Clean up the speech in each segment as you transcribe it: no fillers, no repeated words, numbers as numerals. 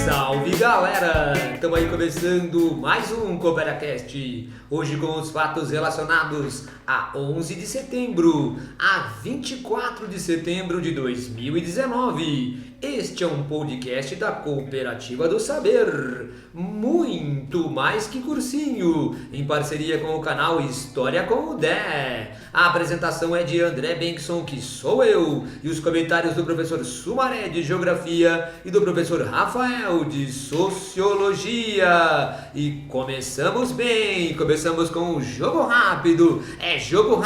Salve galera! Estamos aí começando mais um CooperaCast. Hoje com os fatos relacionados a 11 de setembro a 24 de setembro de 2019. Este é um podcast da Cooperativa do Saber, muito mais que cursinho, em parceria com o canal História com o Dé. A apresentação é de André Benson, que sou eu, e os comentários do professor Sumaré de Geografia e do professor Rafael de Sociologia. E começamos bem, começamos com um jogo rápido. É jogo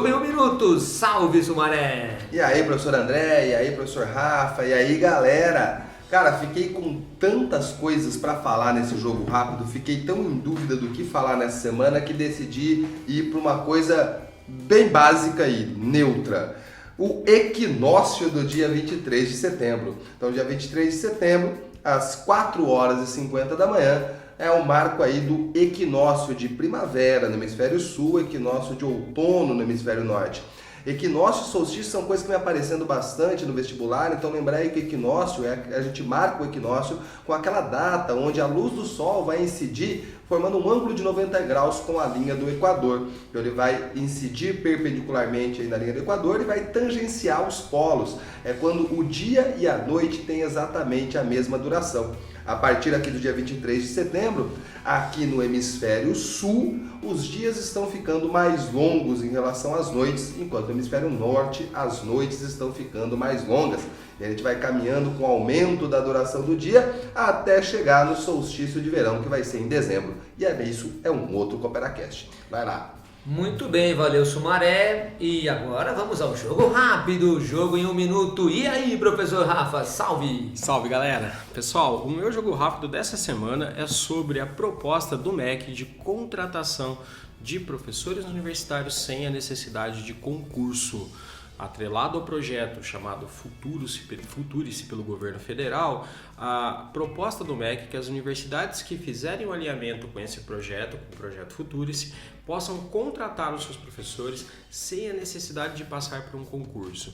em 1 minuto. Salve, Sumaré! E aí, professor André, e aí, professor Rafa, e aí, galera? Cara, fiquei com tantas coisas para falar nesse jogo rápido, fiquei tão em dúvida do que falar nessa semana que decidi ir para uma coisa bem básica e neutra. O equinócio do dia 23 de setembro. Então, dia 23 de setembro, às 4 horas e 50 da manhã, é o marco aí do equinócio de primavera no hemisfério sul, equinócio de outono no hemisfério norte. Equinócio e solstício são coisas que vem aparecendo bastante no vestibular, então lembrar aí que equinócio, a gente marca o equinócio com aquela data onde a luz do sol vai incidir formando um ângulo de 90 graus com a linha do Equador. Então ele vai incidir perpendicularmente aí na linha do Equador e vai tangenciar os polos. É quando o dia e a noite têm exatamente a mesma duração. A partir aqui do dia 23 de setembro, aqui no hemisfério sul, os dias estão ficando mais longos em relação às noites, enquanto no hemisfério norte as noites estão ficando mais longas. E a gente vai caminhando com o aumento da duração do dia até chegar no solstício de verão, que vai ser em dezembro. E isso é um outro CooperaCast. Vai lá! Muito bem, valeu Sumaré. E agora vamos ao jogo rápido, jogo em 1 minuto. E aí, professor Rafa, salve! Salve, galera! Pessoal, o meu jogo rápido dessa semana é sobre a proposta do MEC de contratação de professores universitários sem a necessidade de concurso. Atrelado ao projeto chamado Futurice pelo governo federal, a proposta do MEC é que as universidades que fizerem o alinhamento com esse projeto, com o projeto Futurice, possam contratar os seus professores sem a necessidade de passar por um concurso.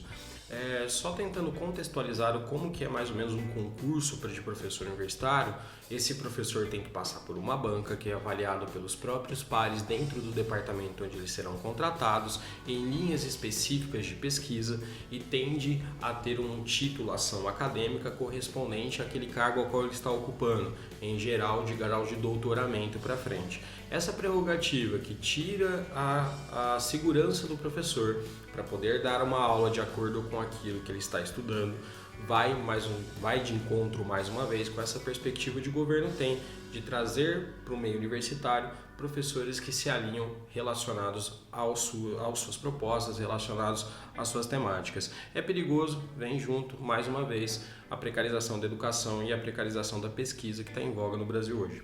Só tentando contextualizar como que é mais ou menos um concurso de professor universitário, esse professor tem que passar por uma banca que é avaliado pelos próprios pares dentro do departamento onde eles serão contratados, em linhas específicas de pesquisa, e tende a ter uma titulação acadêmica correspondente àquele cargo ao qual ele está ocupando, em geral de grau de doutoramento para frente. Essa prerrogativa que tira a segurança do professor para poder dar uma aula de acordo com aquilo que ele está estudando, vai de encontro mais uma vez com essa perspectiva de governo tem de trazer para o meio universitário professores que se alinham relacionados às suas propostas, relacionados às suas temáticas. É perigoso, vem junto mais uma vez a precarização da educação e a precarização da pesquisa que está em voga no Brasil hoje.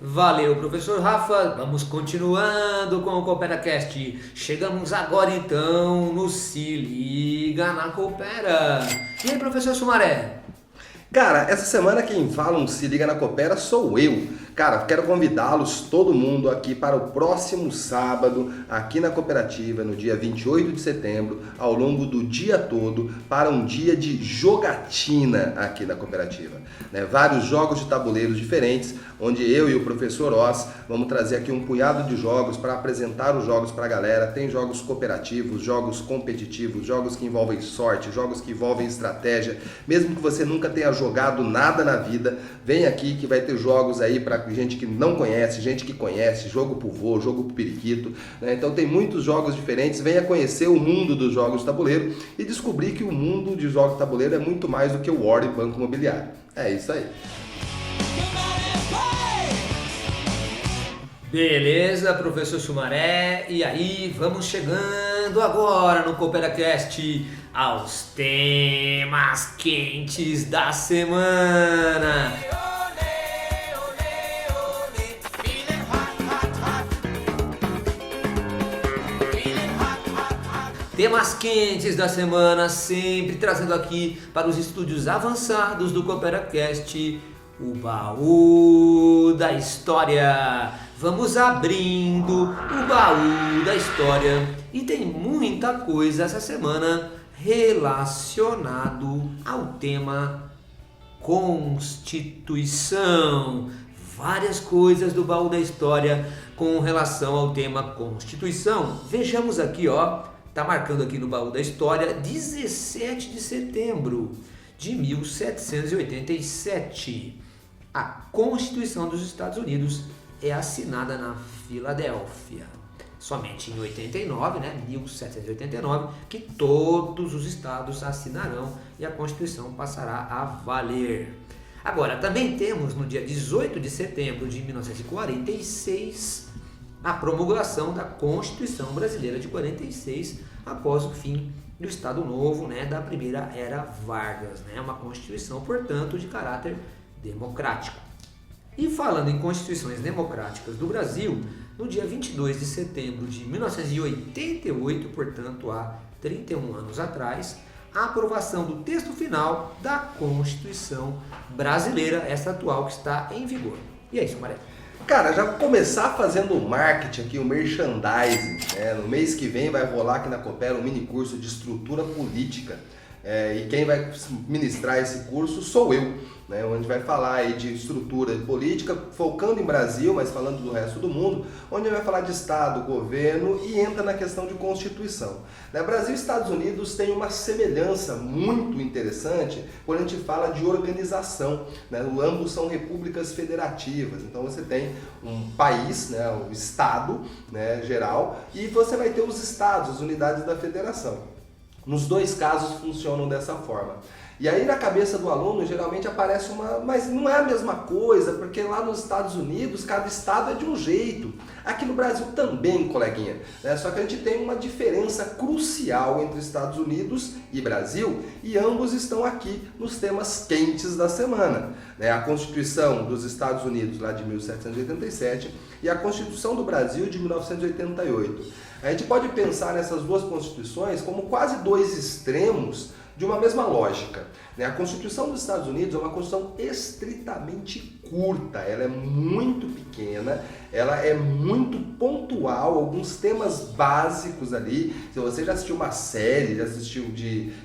Valeu, professor Rafa. Vamos continuando com o CooperaCast. Chegamos agora então no Se Liga na Coopera. E aí, professor Sumaré? Cara, essa semana quem fala um Se Liga na Coopera sou eu. Cara, quero convidá-los, todo mundo, aqui para o próximo sábado, aqui na Cooperativa, no dia 28 de setembro, ao longo do dia todo, para um dia de jogatina aqui na Cooperativa. Vários jogos de tabuleiros diferentes, onde eu e o professor Oz vamos trazer aqui um punhado de jogos para apresentar os jogos para a galera. Tem jogos cooperativos, jogos competitivos, jogos que envolvem sorte, jogos que envolvem estratégia. Mesmo que você nunca tenha jogado nada na vida, vem aqui que vai ter jogos aí para gente que não conhece, gente que conhece, jogo pro vô, jogo pro periquito, Então tem muitos jogos diferentes, venha conhecer o mundo dos jogos de tabuleiro e descobrir que o mundo de jogos de tabuleiro é muito mais do que o War e Banco Imobiliário. É isso aí. Beleza, professor Sumaré. E aí, vamos chegando agora no CooperaCast aos temas quentes da semana. Temas quentes da semana, sempre trazendo aqui para os estúdios avançados do CooperaCast o baú da história. Vamos abrindo o baú da história e tem muita coisa essa semana relacionado ao tema Constituição. Várias coisas do baú da história com relação ao tema Constituição. Vejamos aqui, ó, tá marcando aqui no baú da história 17 de setembro de 1787. A Constituição dos Estados Unidos é assinada na Filadélfia. Somente em 89, 1789, que todos os estados assinarão e a Constituição passará a valer. Agora, também temos no dia 18 de setembro de 1946 a promulgação da Constituição Brasileira de 46, após o fim do Estado Novo, da primeira era Vargas. Uma Constituição, portanto, de caráter democrático. E falando em constituições democráticas do Brasil, no dia 22 de setembro de 1988, portanto há 31 anos atrás, a aprovação do texto final da Constituição Brasileira, essa atual que está em vigor. E é isso, Maré. Cara, já vou começar fazendo o marketing aqui, o merchandising. No mês que vem vai rolar aqui na Coopera um mini curso de estrutura política. E quem vai ministrar esse curso sou eu, onde vai falar aí de estrutura política, focando em Brasil, mas falando do resto do mundo, onde vai falar de Estado, governo e entra na questão de Constituição. Brasil e Estados Unidos têm uma semelhança muito interessante quando a gente fala de organização. Ambos são repúblicas federativas, então você tem um país, o Estado geral, e você vai ter os estados, as unidades da federação. Nos dois casos funcionam dessa forma. E aí na cabeça do aluno geralmente aparece mas não é a mesma coisa, porque lá nos Estados Unidos cada estado é de um jeito. Aqui no Brasil também, coleguinha. Só que a gente tem uma diferença crucial entre Estados Unidos e Brasil, e ambos estão aqui nos temas quentes da semana. A Constituição dos Estados Unidos lá de 1787 e a Constituição do Brasil de 1988. A gente pode pensar nessas duas constituições como quase dois extremos de uma mesma lógica. A Constituição dos Estados Unidos é uma Constituição estritamente curta, ela é muito pequena, ela é muito pontual, alguns temas básicos ali. Se você já assistiu uma série, já assistiu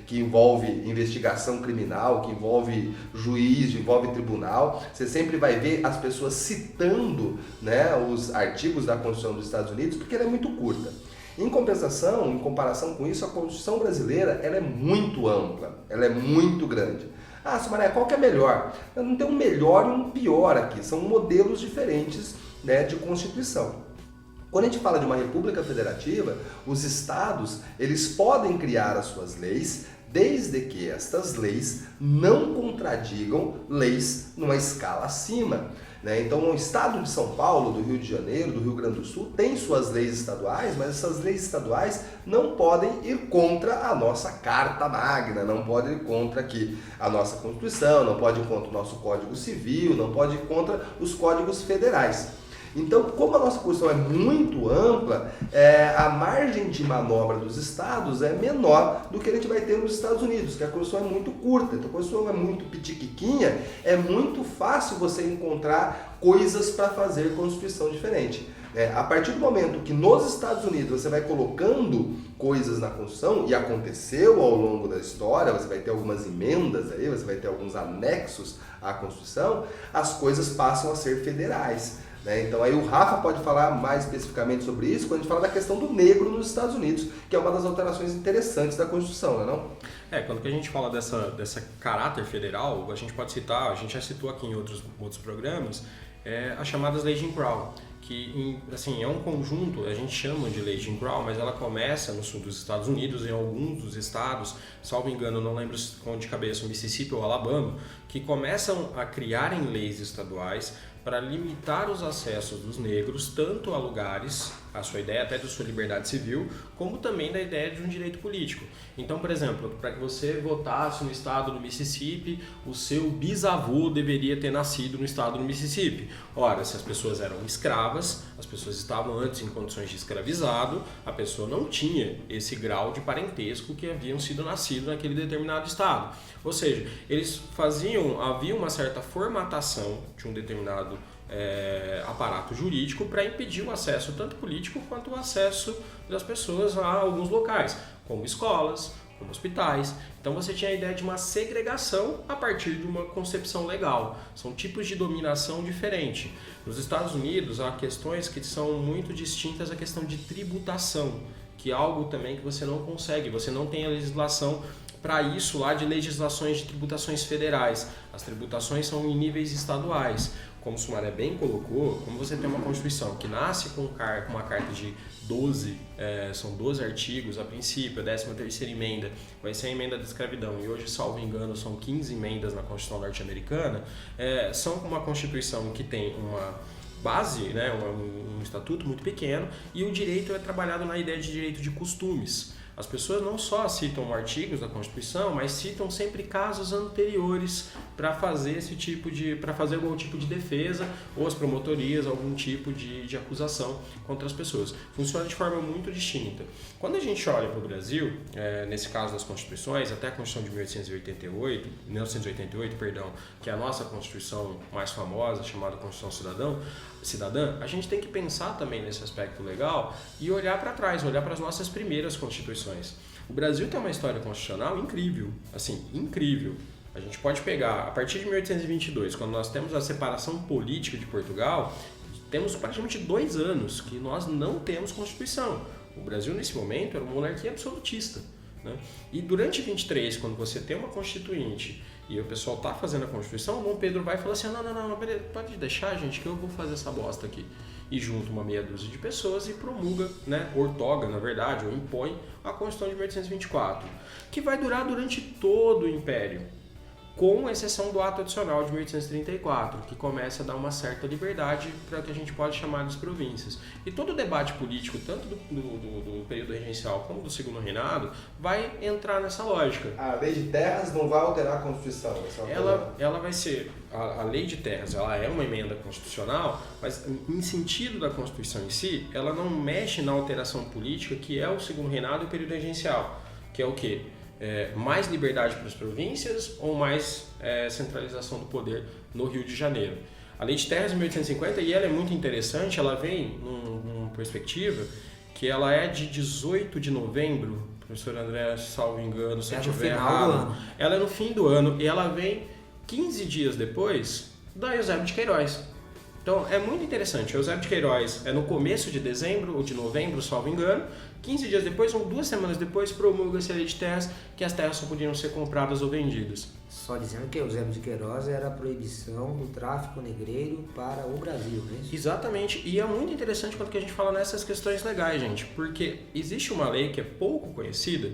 que envolve investigação criminal, que envolve juiz, que envolve tribunal, você sempre vai ver as pessoas citando os artigos da Constituição dos Estados Unidos, porque ela é muito curta. Em compensação, em comparação com isso, a Constituição brasileira ela é muito ampla, ela é muito grande. Ah, Sumaré, qual que é melhor? Não tem um melhor e um pior aqui, são modelos diferentes de Constituição. Quando a gente fala de uma república federativa, os estados eles podem criar as suas leis, desde que estas leis não contradigam leis numa escala acima. Então o estado de São Paulo, do Rio de Janeiro, do Rio Grande do Sul tem suas leis estaduais, mas essas leis estaduais não podem ir contra a nossa Carta Magna, não podem ir contra aqui a nossa Constituição, não pode ir contra o nosso Código Civil, não pode ir contra os códigos federais. Então, como a nossa Constituição é muito ampla, a margem de manobra dos estados é menor do que a gente vai ter nos Estados Unidos, que a Constituição é muito curta, então a Constituição é muito pitiquiquinha, é muito fácil você encontrar coisas para fazer Constituição diferente. A partir do momento que nos Estados Unidos você vai colocando coisas na Constituição, e aconteceu ao longo da história, você vai ter algumas emendas aí, você vai ter alguns anexos à Constituição, as coisas passam a ser federais. Então aí o Rafa pode falar mais especificamente sobre isso quando a gente fala da questão do negro nos Estados Unidos, que é uma das alterações interessantes da Constituição, não é? Quando que a gente fala dessa caráter federal, a gente pode citar, a gente já citou aqui em outros programas, as chamadas leis Jim Crow, que assim, é um conjunto, a gente chama de lei Jim Crow, mas ela começa no sul dos Estados Unidos, em alguns dos estados, salvo engano, não lembro de cabeça, o Mississippi ou Alabama, que começam a criarem leis estaduais para limitar os acessos dos negros tanto a lugares, a sua ideia até da sua liberdade civil, como também da ideia de um direito político. Então, por exemplo, para que você votasse no estado do Mississippi, o seu bisavô deveria ter nascido no estado do Mississippi. Ora, se as pessoas eram escravas, as pessoas estavam antes em condições de escravizado, a pessoa não tinha esse grau de parentesco que haviam sido nascidos naquele determinado estado. Ou seja, havia uma certa formatação de um determinado aparato jurídico para impedir o acesso tanto político quanto o acesso das pessoas a alguns locais, como escolas, como hospitais. Então você tinha a ideia de uma segregação a partir de uma concepção legal. São tipos de dominação diferentes. Nos Estados Unidos há questões que são muito distintas à questão de tributação, que é algo também que você não consegue, você não tem a legislação para isso lá de legislações de tributações federais. As tributações são em níveis estaduais. Como o Sumaré bem colocou, como você tem uma Constituição que nasce com uma carta de 12, são 12 artigos, a princípio, a 13ª emenda vai ser a emenda da escravidão, e hoje, salvo engano, são 15 emendas na Constituição norte-americana, são uma Constituição que tem uma base, né, um estatuto muito pequeno, e o direito é trabalhado na ideia de direito de costumes. As pessoas não só citam artigos da Constituição, mas citam sempre casos anteriores para fazer para fazer algum tipo de defesa, ou as promotorias, algum tipo de acusação contra as pessoas. Funciona de forma muito distinta. Quando a gente olha para o Brasil, nesse caso das Constituições, até a Constituição de 1988, que é a nossa Constituição mais famosa, chamada Constituição Cidadã, a gente tem que pensar também nesse aspecto legal e olhar para trás, olhar para as nossas primeiras Constituições. O Brasil tem uma história constitucional incrível, assim, incrível. A gente pode pegar, a partir de 1822, quando nós temos a separação política de Portugal, temos praticamente 2 anos que nós não temos Constituição. O Brasil, nesse momento, era uma monarquia absolutista, né? E durante 23, quando você tem uma Constituinte e o pessoal está fazendo a Constituição, o Dom Pedro vai e fala assim, não, pode deixar, gente, que eu vou fazer essa bosta aqui. E junta uma meia dúzia de pessoas e promulga, né, ortoga, na verdade, ou impõe a Constituição de 1824, que vai durar durante todo o Império, com exceção do ato adicional de 1834, que começa a dar uma certa liberdade para o que a gente pode chamar de províncias. E todo o debate político, tanto do período regencial como do segundo reinado, vai entrar nessa lógica. A lei de terras não vai alterar a Constituição? Ela vai ser... A lei de terras, ela é uma emenda constitucional, mas em sentido da Constituição em si, ela não mexe na alteração política, que é o segundo reinado e o período regencial, que é o quê? Mais liberdade para as províncias ou mais centralização do poder no Rio de Janeiro. A Lei de Terras de 1850, e ela é muito interessante, ela vem numa perspectiva que ela é de 18 de novembro, professor André, salvo engano, se eu estiver errado. Ela é no fim do ano e ela vem 15 dias depois da Eusébio de Queiroz. Então é muito interessante, o Eusébio de Queiroz é no começo de dezembro ou de novembro, salvo engano, 15 dias depois ou 2 semanas depois promulga-se a Lei de Terras, que as terras só podiam ser compradas ou vendidas. Só dizendo que Eusébio de Queiroz era a proibição do tráfico negreiro para o Brasil, não é isso? Exatamente, e é muito interessante quando a gente fala nessas questões legais, gente, porque existe uma lei que é pouco conhecida,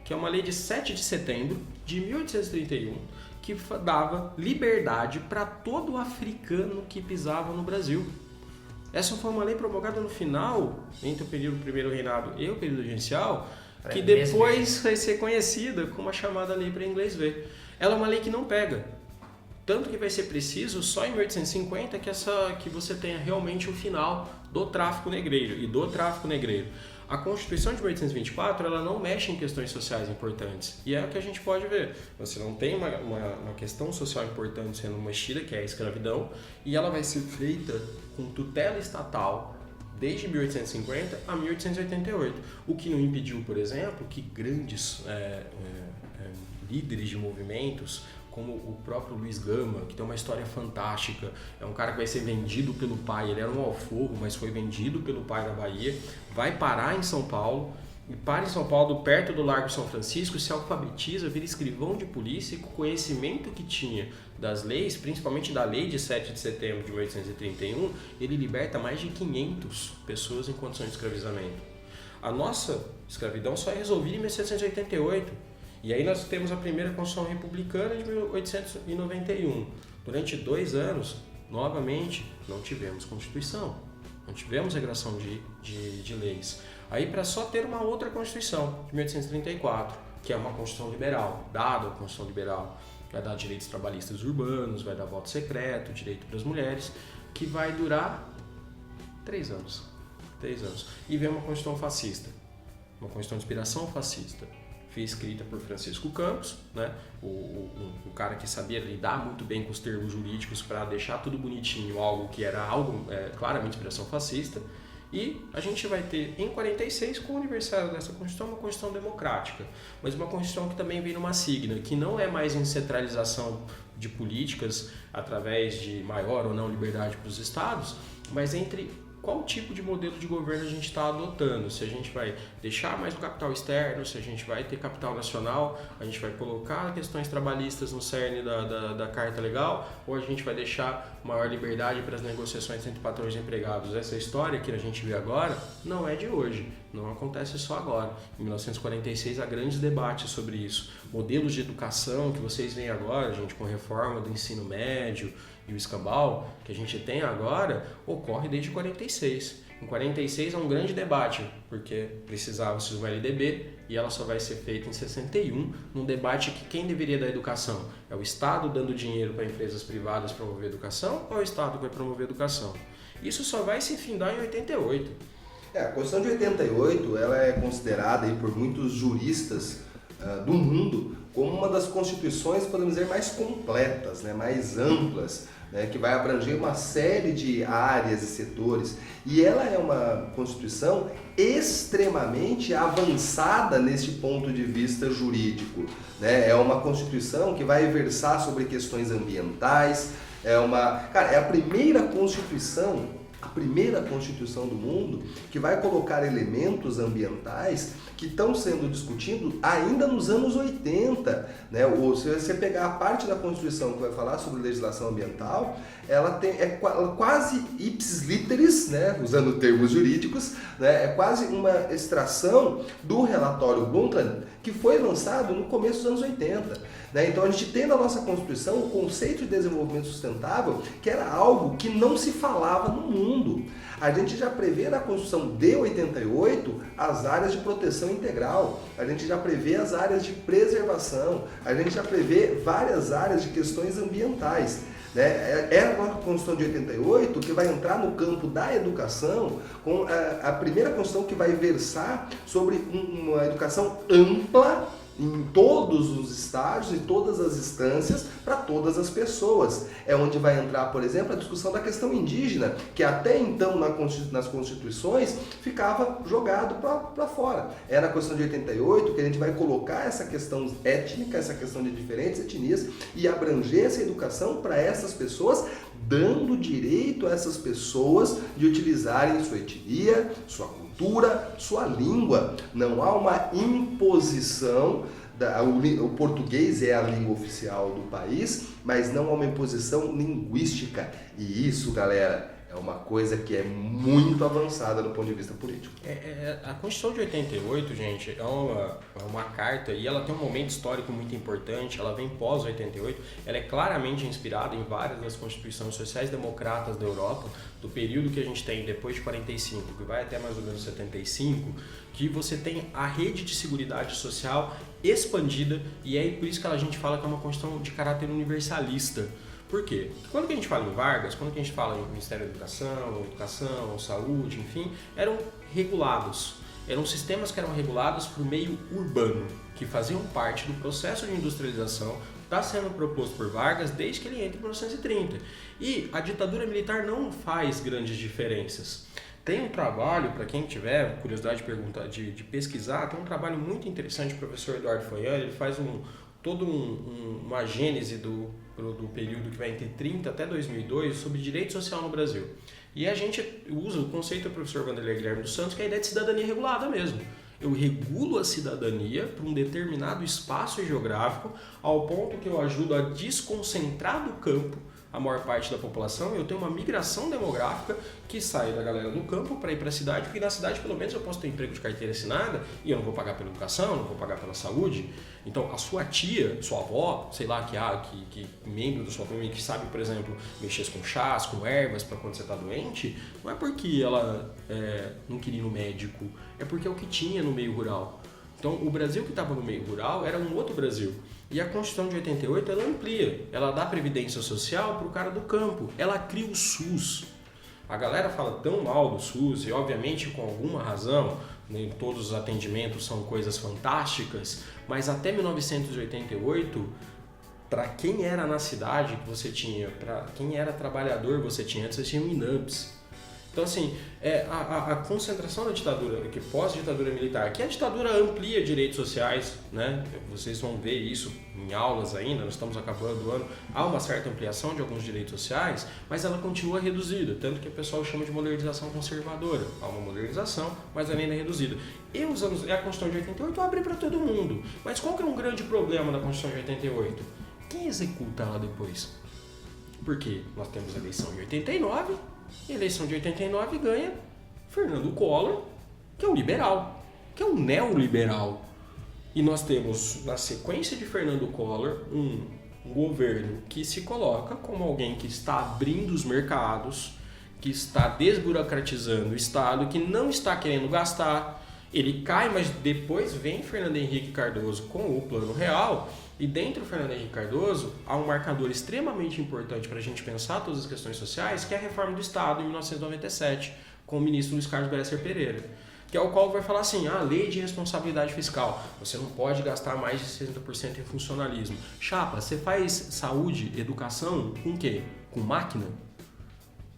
que é uma lei de 7 de setembro de 1831, que dava liberdade para todo africano que pisava no Brasil. Essa foi uma lei promulgada no final, entre o período do primeiro reinado e o período regencial, que depois vai ser conhecida como a chamada Lei para Inglês Ver. Ela é uma lei que não pega. Tanto que vai ser preciso só em 1850 que você tenha realmente o final do tráfico negreiro e do tráfico negreiro. A Constituição de 1824 ela não mexe em questões sociais importantes. E é o que a gente pode ver. Você não tem uma questão social importante sendo mexida, que é a escravidão, e ela vai ser feita com tutela estatal desde 1850 a 1888. O que não impediu, por exemplo, que grandes líderes de movimentos, como o próprio Luiz Gama, que tem uma história fantástica, é um cara que vai ser vendido pelo pai, ele era um alforro, mas foi vendido pelo pai da Bahia, vai parar em São Paulo, e para em São Paulo, perto do Largo São Francisco, se alfabetiza, vira escrivão de polícia, e com o conhecimento que tinha das leis, principalmente da lei de 7 de setembro de 1831, ele liberta mais de 500 pessoas em condições de escravizamento. A nossa escravidão só é resolvida em 1788, e aí nós temos a primeira Constituição Republicana de 1891. Durante 2 anos, novamente, não tivemos Constituição, não tivemos regração de leis. Aí para só ter uma outra Constituição, de 1834, que é uma Constituição liberal, dada a Constituição liberal, vai dar direitos trabalhistas urbanos, vai dar voto secreto, direito para as mulheres, que vai durar 3 anos. 3 anos. E vem uma Constituição fascista, uma Constituição de inspiração fascista, escrita por Francisco Campos, né? O cara que sabia lidar muito bem com os termos jurídicos para deixar tudo bonitinho, algo que era claramente expressão fascista, E a gente vai ter em 46, com o aniversário dessa Constituição, uma Constituição democrática, mas uma Constituição que também vem numa signa, que não é mais em centralização de políticas através de maior ou não liberdade para os estados, mas entre qual tipo de modelo de governo a gente está adotando, se a gente vai deixar mais o capital externo, se a gente vai ter capital nacional, a gente vai colocar questões trabalhistas no cerne da Carta Legal, ou a gente vai deixar maior liberdade para as negociações entre patrões e empregados. Essa história que a gente vê agora não é de hoje, não acontece só agora. Em 1946 há grandes debates sobre isso. Modelos de educação que vocês veem agora, gente, com reforma do ensino médio e o escambau que a gente tem agora, ocorre desde 46. Em 46 há um grande debate, porque precisava-se de uma LDB e ela só vai ser feita em 61, num debate que quem deveria dar educação? É o Estado dando dinheiro para empresas privadas promover educação ou é o Estado que vai promover educação? Isso só vai se findar em 88. A Constituição de 88 ela é considerada aí por muitos juristas do mundo como uma das constituições, podemos dizer, mais completas, né, mais amplas, né, que vai abranger uma série de áreas e setores. E ela é uma Constituição extremamente avançada nesse ponto de vista jurídico, né? É uma Constituição que vai versar sobre questões ambientais, é a primeira Constituição do mundo que vai colocar elementos ambientais que estão sendo discutidos ainda nos anos 80, né? Se você pegar a parte da Constituição que vai falar sobre legislação ambiental, ela quase ipsis literis, né? Usando termos jurídicos, né? É quase uma extração do relatório Brundtland que foi lançado no começo dos anos 80. Né? Então a gente tem na nossa Constituição o conceito de desenvolvimento sustentável, que era algo que não se falava no mundo. A gente já prevê na Constituição de 88 as áreas de proteção integral, a gente já prevê as áreas de preservação, a gente já prevê várias áreas de questões ambientais. É a Constituição de 88 que vai entrar no campo da educação, com a primeira Constituição que vai versar sobre uma educação ampla em todos os estágios, em todas as instâncias, para todas as pessoas. É onde vai entrar, por exemplo, a discussão da questão indígena, que até então nas constituições ficava jogado para fora. É na Constituição de 88 que a gente vai colocar essa questão étnica, essa questão de diferentes etnias e abranger essa educação para essas pessoas, dando direito a essas pessoas de utilizarem sua etnia, sua cultura, sua língua. Não há uma imposição, o português é a língua oficial do país, mas não há uma imposição linguística. E isso, galera, é uma coisa que é muito avançada do ponto de vista político. A Constituição de 88, gente, é uma carta e ela tem um momento histórico muito importante, ela vem pós-88, ela é claramente inspirada em várias das constituições sociais-democratas da Europa, do período que a gente tem depois de 45, que vai até mais ou menos 75, que você tem a rede de seguridade social expandida e é por isso que a gente fala que é uma Constituição de caráter universalista. Por quê? Quando que a gente fala em Vargas, quando que a gente fala em Ministério da Educação, Saúde, enfim, eram regulados. Eram sistemas que eram regulados por meio urbano, que faziam parte do processo de industrialização que está sendo proposto por Vargas desde que ele entra em 1930. E a ditadura militar não faz grandes diferenças. Tem um trabalho, para quem tiver curiosidade de pesquisar, tem um trabalho muito interessante do professor Eduardo Foiani, ele faz uma gênese do período que vai entre 30 até 2002 sobre direito social no Brasil. E a gente usa o conceito do professor Vanderlei Guilherme dos Santos, que é a ideia de cidadania regulada mesmo. Eu regulo a cidadania para um determinado espaço geográfico, ao ponto que eu ajudo a desconcentrar do campo a maior parte da população, eu tenho uma migração demográfica que sai da galera do campo para ir para a cidade, porque na cidade pelo menos eu posso ter emprego de carteira assinada e eu não vou pagar pela educação, não vou pagar pela saúde. Então a sua tia, sua avó, sei lá, que membro da sua família que sabe, por exemplo, mexer com chás, com ervas para quando você está doente, não é porque ela não queria ir no médico, é porque é o que tinha no meio rural. Então o Brasil que estava no meio rural era um outro Brasil. E a Constituição de 88 ela amplia, ela dá previdência social para o cara do campo, ela cria o SUS. A galera fala tão mal do SUS e obviamente com alguma razão, nem todos os atendimentos são coisas fantásticas, mas até 1988, para quem era na cidade que você tinha, para quem era trabalhador você tinha, antes você tinha o INAMPS. Então, assim, a concentração da ditadura, que pós-ditadura militar, que a ditadura amplia direitos sociais, né? Vocês vão ver isso em aulas ainda, nós estamos acabando o ano, há uma certa ampliação de alguns direitos sociais, mas ela continua reduzida, tanto que o pessoal chama de modernização conservadora. Há uma modernização, mas ela ainda é reduzida. E a Constituição de 88 abre para todo mundo, mas qual que é um grande problema da Constituição de 88? Quem executa ela depois? Porque nós temos a eleição em 89, e a eleição de 89 ganha Fernando Collor, que é um liberal, que é um neoliberal. E nós temos, na sequência de Fernando Collor, um governo que se coloca como alguém que está abrindo os mercados, que está desburocratizando o Estado, que não está querendo gastar. Ele cai, mas depois vem Fernando Henrique Cardoso com o Plano Real. E dentro do Fernando Henrique Cardoso, há um marcador extremamente importante para a gente pensar todas as questões sociais, que é a reforma do Estado em 1997, com o ministro Luiz Carlos Bresser Pereira, que é o qual vai falar assim, lei de responsabilidade fiscal, você não pode gastar mais de 60% em funcionalismo. Chapa, você faz saúde, educação com o quê? Com máquina?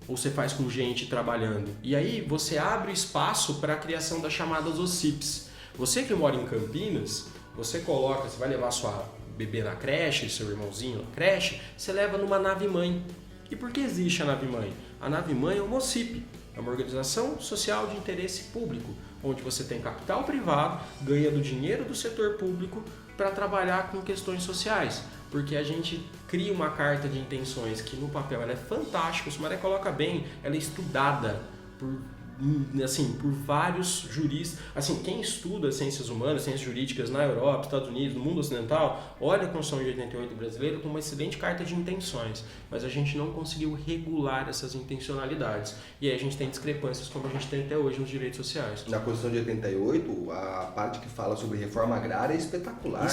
Ou você faz com gente trabalhando? E aí você abre espaço para a criação das chamadas OCIPs. Você que mora em Campinas, você vai levar sua bebê na creche, seu irmãozinho na creche, você leva numa nave-mãe. E por que existe a nave-mãe? A nave-mãe é uma OCIP, é uma organização social de interesse público, onde você tem capital privado, ganha do dinheiro do setor público para trabalhar com questões sociais. Porque a gente cria uma carta de intenções que no papel ela é fantástica, o Sumaré coloca bem, ela é estudada por vários juristas. Assim, quem estuda ciências humanas, ciências jurídicas na Europa, Estados Unidos, no mundo ocidental, olha a Constituição de 88 brasileira como uma excelente carta de intenções, mas a gente não conseguiu regular essas intencionalidades. E aí a gente tem discrepâncias como a gente tem até hoje nos direitos sociais. Na Constituição de 88, a parte que fala sobre reforma agrária é espetacular.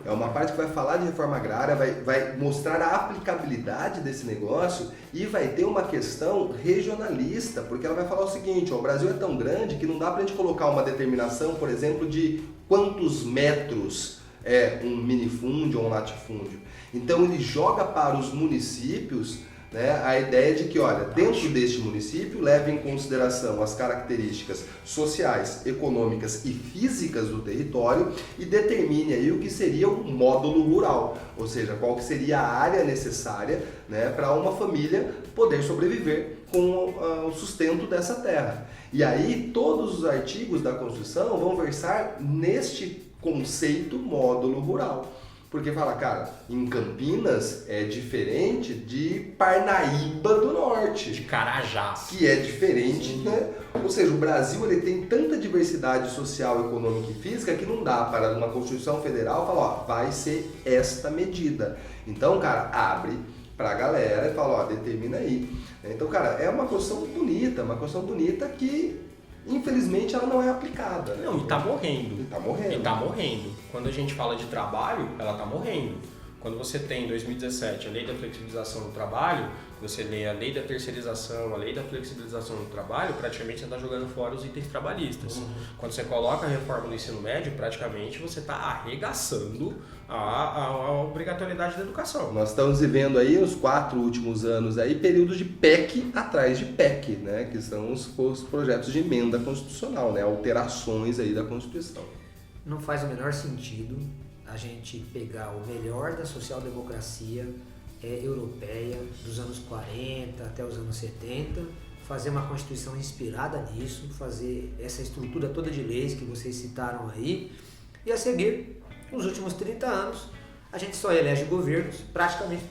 É uma parte que vai falar de reforma agrária, vai mostrar a aplicabilidade desse negócio e vai ter uma questão regionalista, porque ela vai falar o seguinte, o Brasil é tão grande que não dá para a gente colocar uma determinação, por exemplo, de quantos metros é um minifúndio ou um latifúndio. Então ele joga para os municípios, né, a ideia de que, olha, dentro deste município leve em consideração as características sociais, econômicas e físicas do território e determine aí o que seria um módulo rural, ou seja, qual que seria a área necessária, né, para uma família poder sobreviver com o sustento dessa terra. E aí todos os artigos da Constituição vão versar neste conceito módulo rural. Porque fala, cara, em Campinas é diferente de Parnaíba do Norte. De Carajás. Que é diferente, né? Ou seja, o Brasil ele tem tanta diversidade social, econômica e física que não dá para uma Constituição Federal falar, vai ser esta medida. Então, cara, abre pra galera e fala, determina aí. Então, cara, é uma Constituição bonita que, infelizmente, ela não é aplicada. Né? Não, e tá morrendo. E tá morrendo. Quando a gente fala de trabalho, ela tá morrendo. Quando você tem, em 2017, a lei da flexibilização do trabalho, você lê a lei da terceirização, a lei da flexibilização do trabalho, praticamente você está jogando fora os itens trabalhistas. Quando você coloca a reforma do ensino médio, praticamente você está arregaçando a obrigatoriedade da educação. Nós estamos vivendo aí, os 4 últimos anos, aí, períodos de PEC atrás de PEC, né? Que são os projetos de emenda constitucional, né? Alterações aí da Constituição. Não faz o menor sentido a gente pegar o melhor da social-democracia europeia dos anos 40 até os anos 70, fazer uma Constituição inspirada nisso, fazer essa estrutura toda de leis que vocês citaram aí, e a seguir, nos últimos 30 anos, a gente só elege governos, praticamente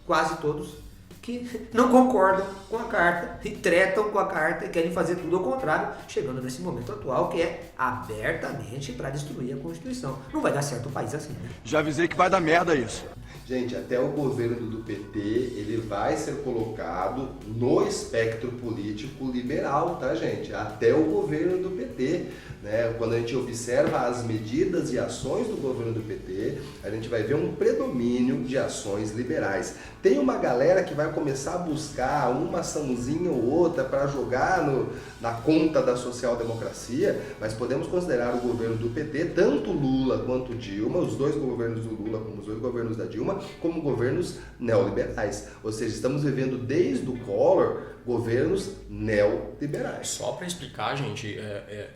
quase todos, que não concordam com a carta e tretam com a carta e querem fazer tudo ao contrário, chegando nesse momento atual que é abertamente para destruir a Constituição. Não vai dar certo o país assim, né? Já avisei que vai dar merda isso. Gente, até o governo do PT, ele vai ser colocado no espectro político liberal, tá, gente? Até o governo do PT, né? Quando a gente observa as medidas e ações do governo do PT, a gente vai ver um predomínio de ações liberais. Tem uma galera que vai começar a buscar uma açãozinha ou outra para jogar na conta da social-democracia, mas podemos considerar o governo do PT, tanto Lula quanto Dilma, os dois governos do Lula como os dois governos da Dilma, forma como governos neoliberais. Ou seja, estamos vivendo desde o Collor governos neoliberais. Só para explicar, gente,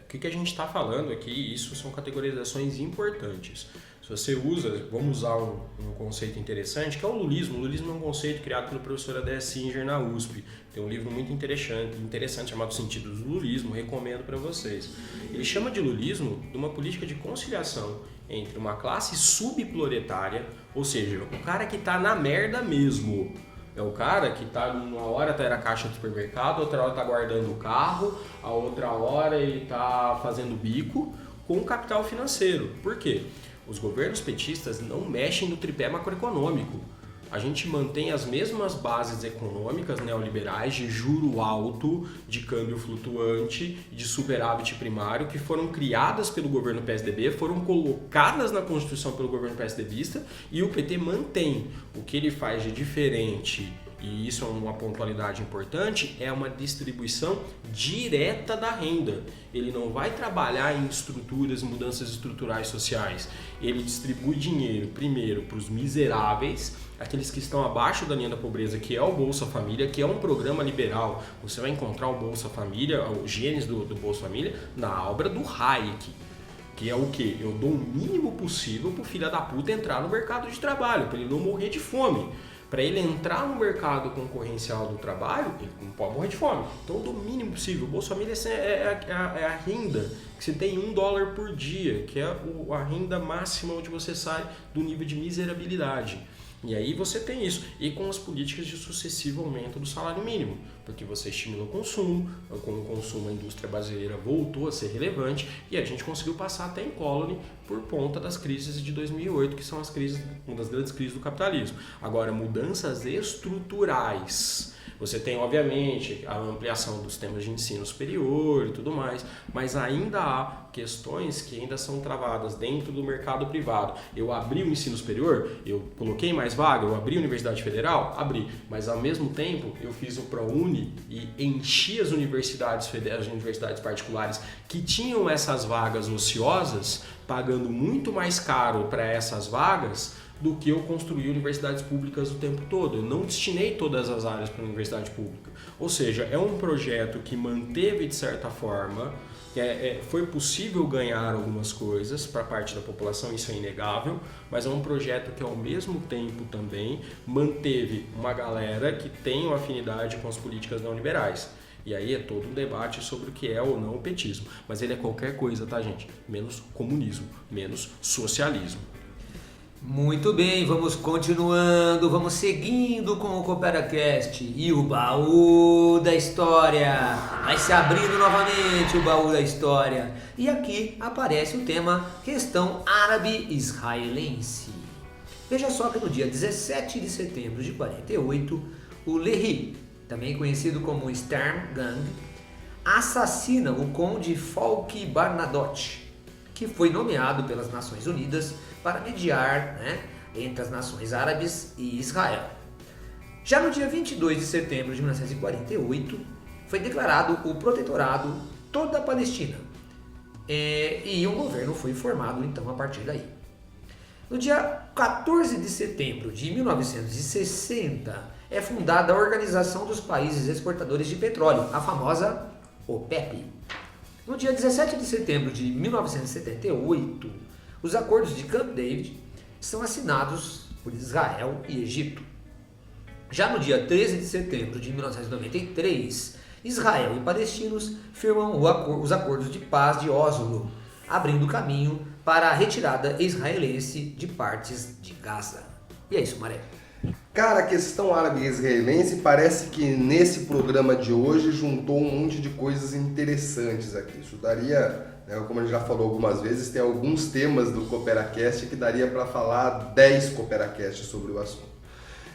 o que a gente está falando aqui, isso são categorizações importantes. Se você usa, vamos usar um conceito interessante, que é o lulismo. O lulismo é um conceito criado pelo professor Adé Singer na USP. Tem um livro muito interessante chamado Sentidos do Lulismo, recomendo para vocês. Ele chama de lulismo de uma política de conciliação entre uma classe subproletária, ou seja, o cara que está na merda mesmo. É o cara que tá, uma hora tá na caixa do supermercado, outra hora tá guardando o carro, a outra hora ele tá fazendo bico com capital financeiro. Por quê? Os governos petistas não mexem no tripé macroeconômico. A gente mantém as mesmas bases econômicas neoliberais de juro alto, de câmbio flutuante, de superávit primário, que foram criadas pelo governo PSDB, foram colocadas na Constituição pelo governo PSDBista, e o PT mantém. O que ele faz de diferente, e isso é uma pontualidade importante, é uma distribuição direta da renda. Ele não vai trabalhar em estruturas, mudanças estruturais sociais. Ele distribui dinheiro primeiro para os miseráveis, aqueles que estão abaixo da linha da pobreza, que é o Bolsa Família, que é um programa liberal. Você vai encontrar o Bolsa Família, os genes do Bolsa Família, na obra do Hayek. Que é o quê? Eu dou o mínimo possível para o filho da puta entrar no mercado de trabalho, para ele não morrer de fome. Para ele entrar no mercado concorrencial do trabalho, ele não pode morrer de fome. Então, eu dou o mínimo possível. O Bolsa Família é a renda que você tem $1 por dia, que é a renda máxima onde você sai do nível de miserabilidade. E aí você tem isso, e com as políticas de sucessivo aumento do salário mínimo, porque você estimula o consumo, com o consumo a indústria brasileira voltou a ser relevante, e a gente conseguiu passar até incólume por conta das crises de 2008, que são uma das grandes crises do capitalismo. Agora, mudanças estruturais. Você tem, obviamente, a ampliação dos sistemas de ensino superior e tudo mais, mas ainda há questões que ainda são travadas dentro do mercado privado. Eu abri o ensino superior, eu coloquei mais vaga, eu abri a Universidade Federal, abri, mas ao mesmo tempo eu fiz o ProUni e enchi as universidades federais, as universidades particulares que tinham essas vagas ociosas, pagando muito mais caro para essas vagas do que eu construí universidades públicas o tempo todo. Eu não destinei todas as áreas para a universidade pública. Ou seja, é um projeto que manteve, de certa forma, foi possível ganhar algumas coisas para parte da população, isso é inegável, mas é um projeto que, ao mesmo tempo, também manteve uma galera que tem uma afinidade com as políticas neoliberais. E aí é todo um debate sobre o que é ou não o petismo. Mas ele é qualquer coisa, tá, gente? Menos comunismo, menos socialismo. Muito bem, vamos continuando, vamos seguindo com o CooperaCast e o baú da história. Vai se abrindo novamente o baú da história. E aqui aparece o tema questão árabe-israelense. Veja só que no dia 17 de setembro de 48, o Lehi, também conhecido como Stern Gang, assassina o conde Falk Bernadotte, que foi nomeado pelas Nações Unidas para mediar, entre as nações árabes e Israel. Já no dia 22 de setembro de 1948, foi declarado o protetorado toda a Palestina, e um governo foi formado então a partir daí. No dia 14 de setembro de 1960, é fundada a Organização dos Países Exportadores de Petróleo, a famosa OPEP. No dia 17 de setembro de 1978, os acordos de Camp David são assinados por Israel e Egito. Já no dia 13 de setembro de 1993, Israel e palestinos firmam os acordos de paz de Oslo, abrindo caminho para a retirada israelense de partes de Gaza. E é isso, Maré. Cara, a questão árabe-israelense parece que nesse programa de hoje juntou um monte de coisas interessantes aqui. Isso daria, como a gente já falou algumas vezes, tem alguns temas do CooperaCast que daria para falar 10 CooperaCasts sobre o assunto.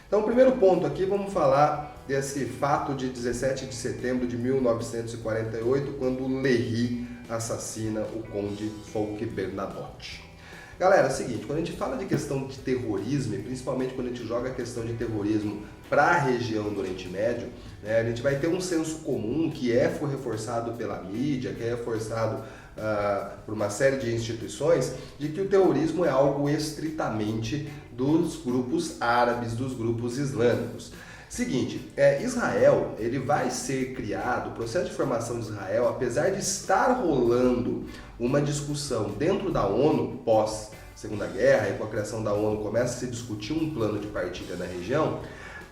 Então, o primeiro ponto aqui, vamos falar desse fato de 17 de setembro de 1948, quando o Lehi assassina o conde Falk Bernadotte. Galera, é o seguinte, quando a gente fala de questão de terrorismo, e principalmente quando a gente joga a questão de terrorismo para a região do Oriente Médio, a gente vai ter um senso comum que foi reforçado pela mídia, que é reforçado por uma série de instituições, de que o terrorismo é algo estritamente dos grupos árabes, dos grupos islâmicos. Seguinte, Israel, ele vai ser criado, o processo de formação de Israel, apesar de estar rolando uma discussão dentro da ONU, pós Segunda Guerra, e com a criação da ONU começa a se discutir um plano de partilha na região,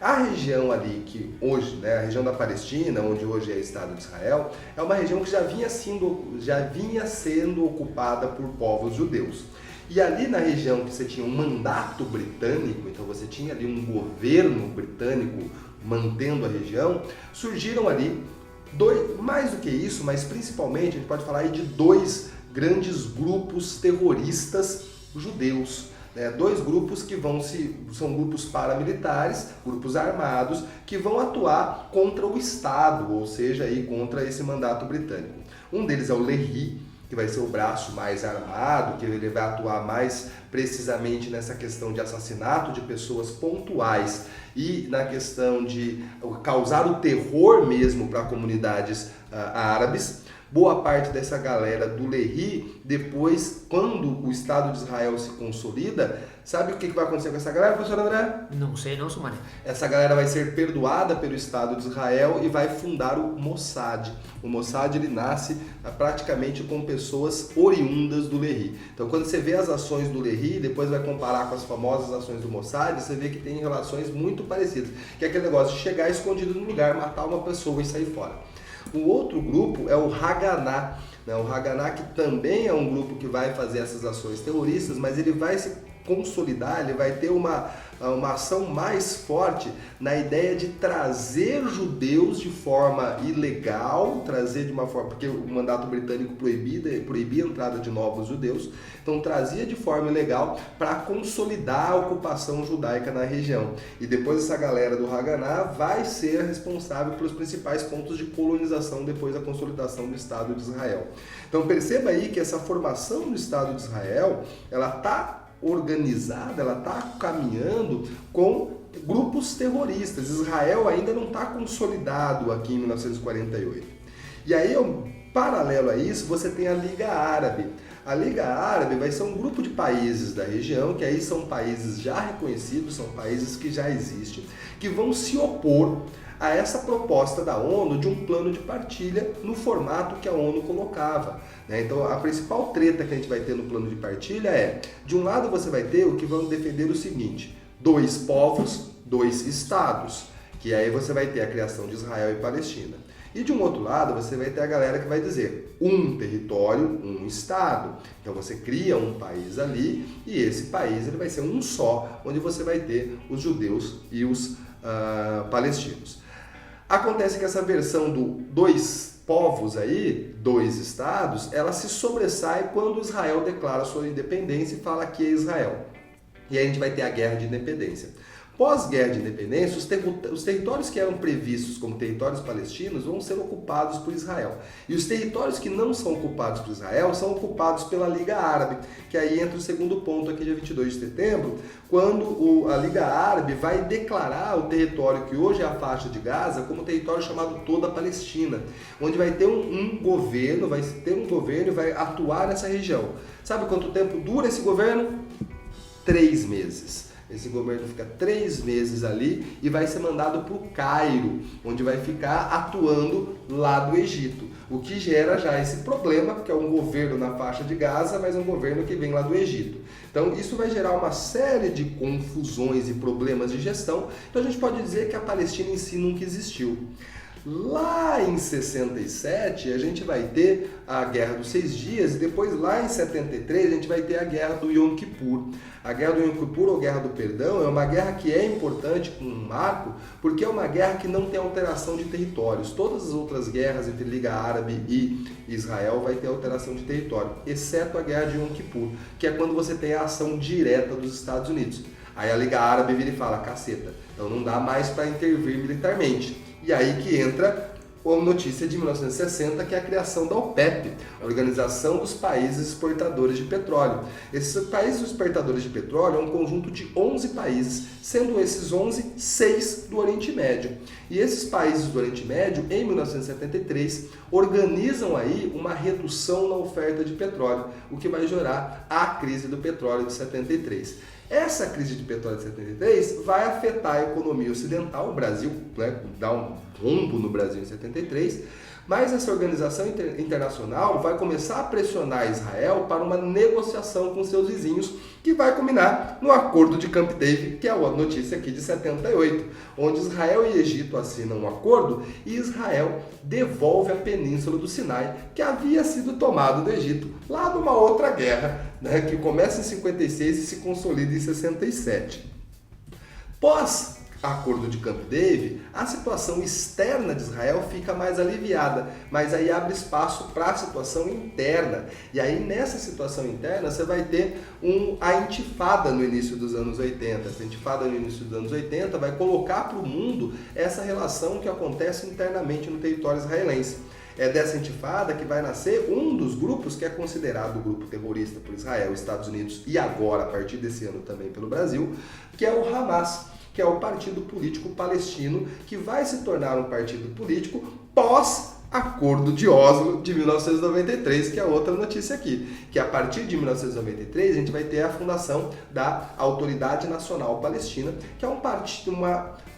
a região ali que hoje, a região da Palestina, onde hoje é o Estado de Israel, é uma região que já vinha sendo ocupada por povos judeus. E ali na região que você tinha um mandato britânico, então você tinha ali um governo britânico mantendo a região, surgiram ali mais do que isso, mas principalmente a gente pode falar aí de 2 grandes grupos terroristas judeus. Dois grupos que são grupos paramilitares, grupos armados, que vão atuar contra o Estado, ou seja, aí, contra esse mandato britânico. Um deles é o Lehi, que vai ser o braço mais armado, que ele vai atuar mais precisamente nessa questão de assassinato de pessoas pontuais e na questão de causar o terror mesmo para comunidades árabes. Boa parte dessa galera do Lehi, depois, quando o Estado de Israel se consolida, sabe o que vai acontecer com essa galera, professor André? Não sei não, Sumaré. Essa galera vai ser perdoada pelo Estado de Israel e vai fundar o Mossad. O Mossad, ele nasce praticamente com pessoas oriundas do Lehi. Então, quando você vê as ações do Lehi, depois vai comparar com as famosas ações do Mossad, você vê que tem relações muito parecidas. Que é aquele negócio de chegar escondido no lugar, matar uma pessoa e sair fora. O outro grupo é o Haganah. O Haganah, que também é um grupo que vai fazer essas ações terroristas, mas ele vai se consolidar, ele vai ter uma ação mais forte na ideia de trazer judeus de forma ilegal, trazer de uma forma, porque o mandato britânico proibia a entrada de novos judeus, então trazia de forma ilegal para consolidar a ocupação judaica na região. E depois essa galera do Haganah vai ser responsável pelos principais pontos de colonização depois da consolidação do Estado de Israel. Então perceba aí que essa formação do Estado de Israel, ela está organizada, ela está caminhando com grupos terroristas. Israel ainda não está consolidado aqui em 1948. E aí, paralelo a isso, você tem a Liga Árabe. A Liga Árabe vai ser um grupo de países da região, que aí são países já reconhecidos, são países que já existem, que vão se opor a essa proposta da ONU de um plano de partilha no formato que a ONU colocava. Então a principal treta que a gente vai ter no plano de partilha é, de um lado você vai ter o que vão defender o seguinte: 2 povos, 2 estados, que aí você vai ter a criação de Israel e Palestina. E de um outro lado você vai ter a galera que vai dizer um território, um estado. Então você cria um país ali e esse país ele vai ser um só, onde você vai ter os judeus e os palestinos. Acontece que essa versão do 2 povos aí, 2 estados, ela se sobressai quando Israel declara sua independência e fala que é Israel. E aí a gente vai ter a Guerra de Independência. Pós-guerra de independência, os territórios que eram previstos como territórios palestinos vão ser ocupados por Israel. E os territórios que não são ocupados por Israel são ocupados pela Liga Árabe, que aí entra o segundo ponto aqui, dia 22 de setembro, quando a Liga Árabe vai declarar o território que hoje é a faixa de Gaza como território chamado toda a Palestina, onde vai ter um governo e vai atuar nessa região. Sabe quanto tempo dura esse governo? 3 meses. Esse governo fica 3 meses ali e vai ser mandado para o Cairo, onde vai ficar atuando lá do Egito. O que gera já esse problema, porque é um governo na faixa de Gaza, mas é um governo que vem lá do Egito. Então isso vai gerar uma série de confusões e problemas de gestão. Então a gente pode dizer que a Palestina em si nunca existiu. Lá em 67 a gente vai ter a Guerra dos 6 Dias e depois lá em 73 a gente vai ter a Guerra do Yom Kippur. A Guerra do Yom Kippur ou Guerra do Perdão é uma guerra que é importante com um marco porque é uma guerra que não tem alteração de territórios. Todas as outras guerras entre Liga Árabe e Israel vai ter alteração de território, exceto a Guerra de Yom Kippur, que é quando você tem a ação direta dos Estados Unidos. Aí a Liga Árabe vira e fala, caceta, então não dá mais para intervir militarmente. E aí que entra a notícia de 1960, que é a criação da OPEP, a Organização dos Países Exportadores de Petróleo. Esses países exportadores de petróleo é um conjunto de 11 países, sendo esses 11, 6 do Oriente Médio. E esses países do Oriente Médio, em 1973, organizam aí uma redução na oferta de petróleo, o que vai gerar a crise do petróleo de 73. Essa crise de petróleo de 73 vai afetar a economia ocidental, o Brasil, né, dá um rombo no Brasil em 73, mas essa organização internacional vai começar a pressionar Israel para uma negociação com seus vizinhos, que vai culminar no Acordo de Camp David, que é a notícia aqui de 78, onde Israel e Egito assinam um acordo e Israel devolve a península do Sinai, que havia sido tomado do Egito, lá numa outra guerra, né, que começa em 56 e se consolida em 67. Pós Acordo de Camp David, a situação externa de Israel fica mais aliviada, mas aí abre espaço para a situação interna. E aí nessa situação interna você vai ter a intifada no início dos anos 80. Essa intifada no início dos anos 80 vai colocar para o mundo essa relação que acontece internamente no território israelense. É dessa intifada que vai nascer um dos grupos que é considerado o grupo terrorista por Israel, Estados Unidos e agora, a partir desse ano também pelo Brasil, que é o Hamas, que é o Partido Político Palestino, que vai se tornar um partido político pós-Acordo de Oslo de 1993, que é outra notícia aqui, que a partir de 1993 a gente vai ter a fundação da Autoridade Nacional Palestina, que é um partido,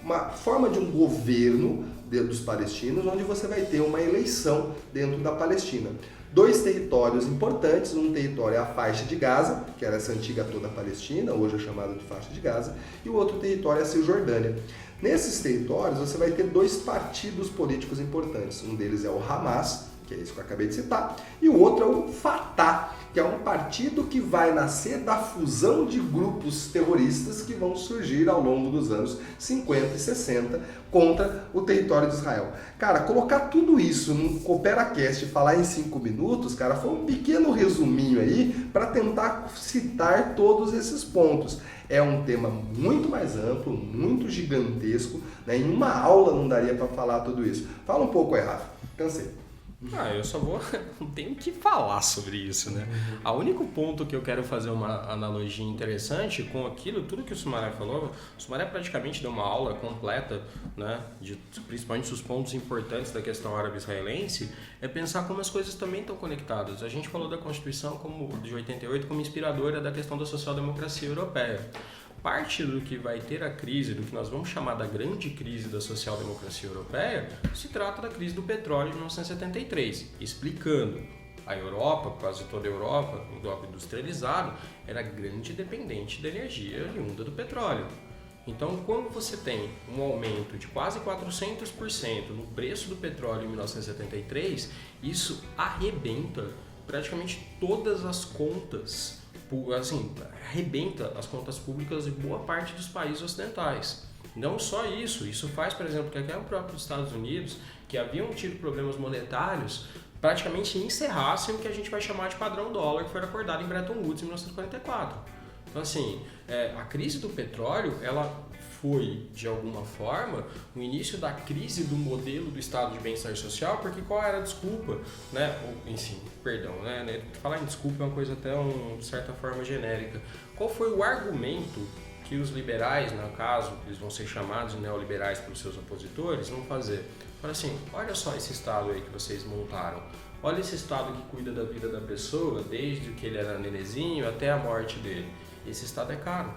uma forma de um governo dos palestinos, onde você vai ter uma eleição dentro da Palestina. Dois territórios importantes, um território é a faixa de Gaza, que era essa antiga toda Palestina, hoje é chamada de faixa de Gaza, e o outro território é a Cisjordânia. Nesses territórios você vai ter dois partidos políticos importantes, um deles é o Hamas, que é isso que eu acabei de citar, e o outro é o Fatah, que é um partido que vai nascer da fusão de grupos terroristas que vão surgir ao longo dos anos 50 e 60 contra o território de Israel. Cara, colocar tudo isso num CooperaCast e falar em 5 minutos, cara, foi um pequeno resuminho aí para tentar citar todos esses pontos. É um tema muito mais amplo, muito gigantesco, né? Em uma aula não daria para falar tudo isso. Fala um pouco aí, Rafa. Cansei. Eu só não tenho que falar sobre isso, né? O único ponto que eu quero fazer uma analogia interessante com aquilo, tudo que o Sumaré falou, o Sumaré praticamente deu uma aula completa, né? Principalmente os pontos importantes da questão árabe-israelense, é pensar como as coisas também estão conectadas. A gente falou da Constituição de 88 como inspiradora da questão da social-democracia europeia. Parte do que vai ter a crise, do que nós vamos chamar da grande crise da social-democracia europeia, se trata da crise do petróleo de 1973, explicando. A Europa, quase toda a Europa industrializada, era grande dependente da energia oriunda do petróleo. Então, quando você tem um aumento de quase 400% no preço do petróleo em 1973, isso arrebenta praticamente todas as contas, assim, arrebenta as contas públicas de boa parte dos países ocidentais. Não só isso, isso faz, por exemplo, que até o próprio Estados Unidos, que haviam tido problemas monetários, praticamente encerrassem o que a gente vai chamar de padrão dólar, que foi acordado em Bretton Woods em 1944. Então, assim, a crise do petróleo, ela foi, de alguma forma, o início da crise do modelo do estado de bem-estar social, porque qual era a desculpa, né? Falar em desculpa é uma coisa até, de certa forma, genérica. Qual foi o argumento que os liberais, no caso, eles vão ser chamados de neoliberais pelos seus opositores, vão fazer? Fala assim, olha só esse estado aí que vocês montaram. Olha esse estado que cuida da vida da pessoa, desde que ele era nenezinho até a morte dele. Esse estado é caro.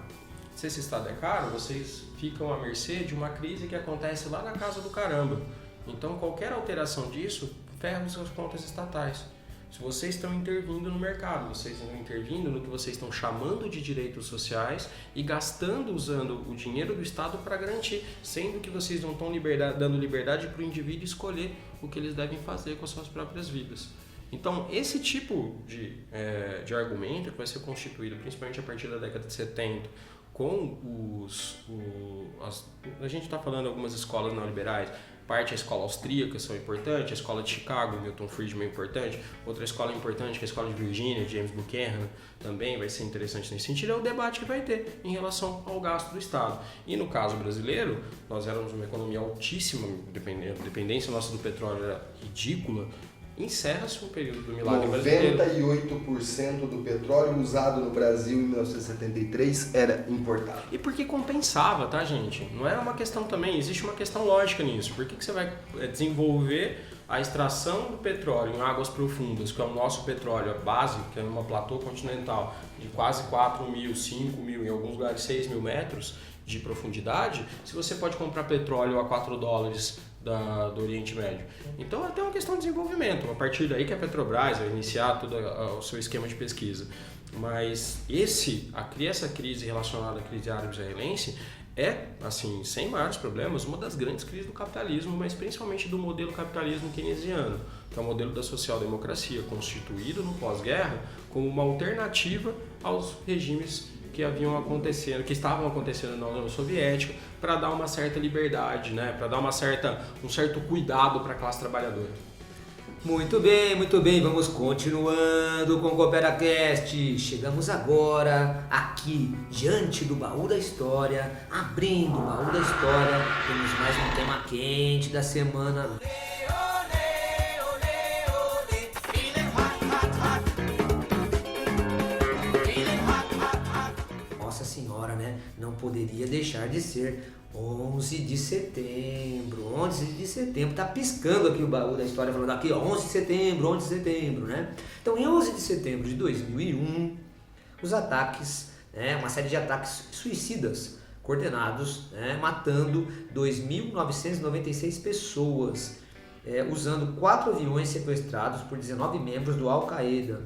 Se esse estado é caro, vocês ficam à mercê de uma crise que acontece lá na casa do caramba. Então, qualquer alteração disso ferra as suas contas estatais. Se vocês estão intervindo no mercado, vocês estão intervindo no que vocês estão chamando de direitos sociais e gastando, usando o dinheiro do Estado para garantir, sendo que vocês não estão dando liberdade para o indivíduo escolher o que eles devem fazer com as suas próprias vidas. Então, esse tipo de argumento que vai ser constituído, principalmente a partir da década de 70, com a gente está falando de algumas escolas neoliberais, parte a escola austríaca são importantes, a escola de Chicago, Milton Friedman é importante, outra escola importante que é a escola de Virgínia, James Buchanan, também vai ser interessante nesse sentido, é o debate que vai ter em relação ao gasto do Estado. E no caso brasileiro, nós éramos uma economia altíssima, a dependência nossa do petróleo era ridícula, encerra-se um período do milagre brasileiro. 98% do petróleo usado no Brasil em 1973 era importado. E porque compensava, tá, gente? Não é uma questão também, existe uma questão lógica nisso. Por que você vai desenvolver a extração do petróleo em águas profundas, que é o nosso petróleo, a base, que é uma platô continental de quase 4.000, 5.000, em alguns lugares 6.000 metros de profundidade, se você pode comprar petróleo a $4 do Oriente Médio. Então é até uma questão de desenvolvimento, a partir daí que a Petrobras vai iniciar todo o seu esquema de pesquisa. Mas essa crise relacionada à crise árabe-israelense é, assim, sem maiores problemas, uma das grandes crises do capitalismo, mas principalmente do modelo capitalismo keynesiano, que é o modelo da social-democracia, constituído no pós-guerra como uma alternativa aos regimes que estavam acontecendo na União Soviética, para dar uma certa liberdade, né? Para dar um certo cuidado para a classe trabalhadora. Muito bem, vamos continuando com o CooperaCast. Chegamos agora aqui diante do baú da história, abrindo o baú da história, temos mais um tema quente da semana. Nossa Senhora, né? Não poderia deixar de ser 11 de setembro, 11 de setembro, tá piscando aqui o baú da história, falando aqui, ó, 11 de setembro, né? Então, em 11 de setembro de 2001, os ataques, né, uma série de ataques suicidas coordenados, né, matando 2.996 pessoas, usando 4 aviões sequestrados por 19 membros do Al-Qaeda.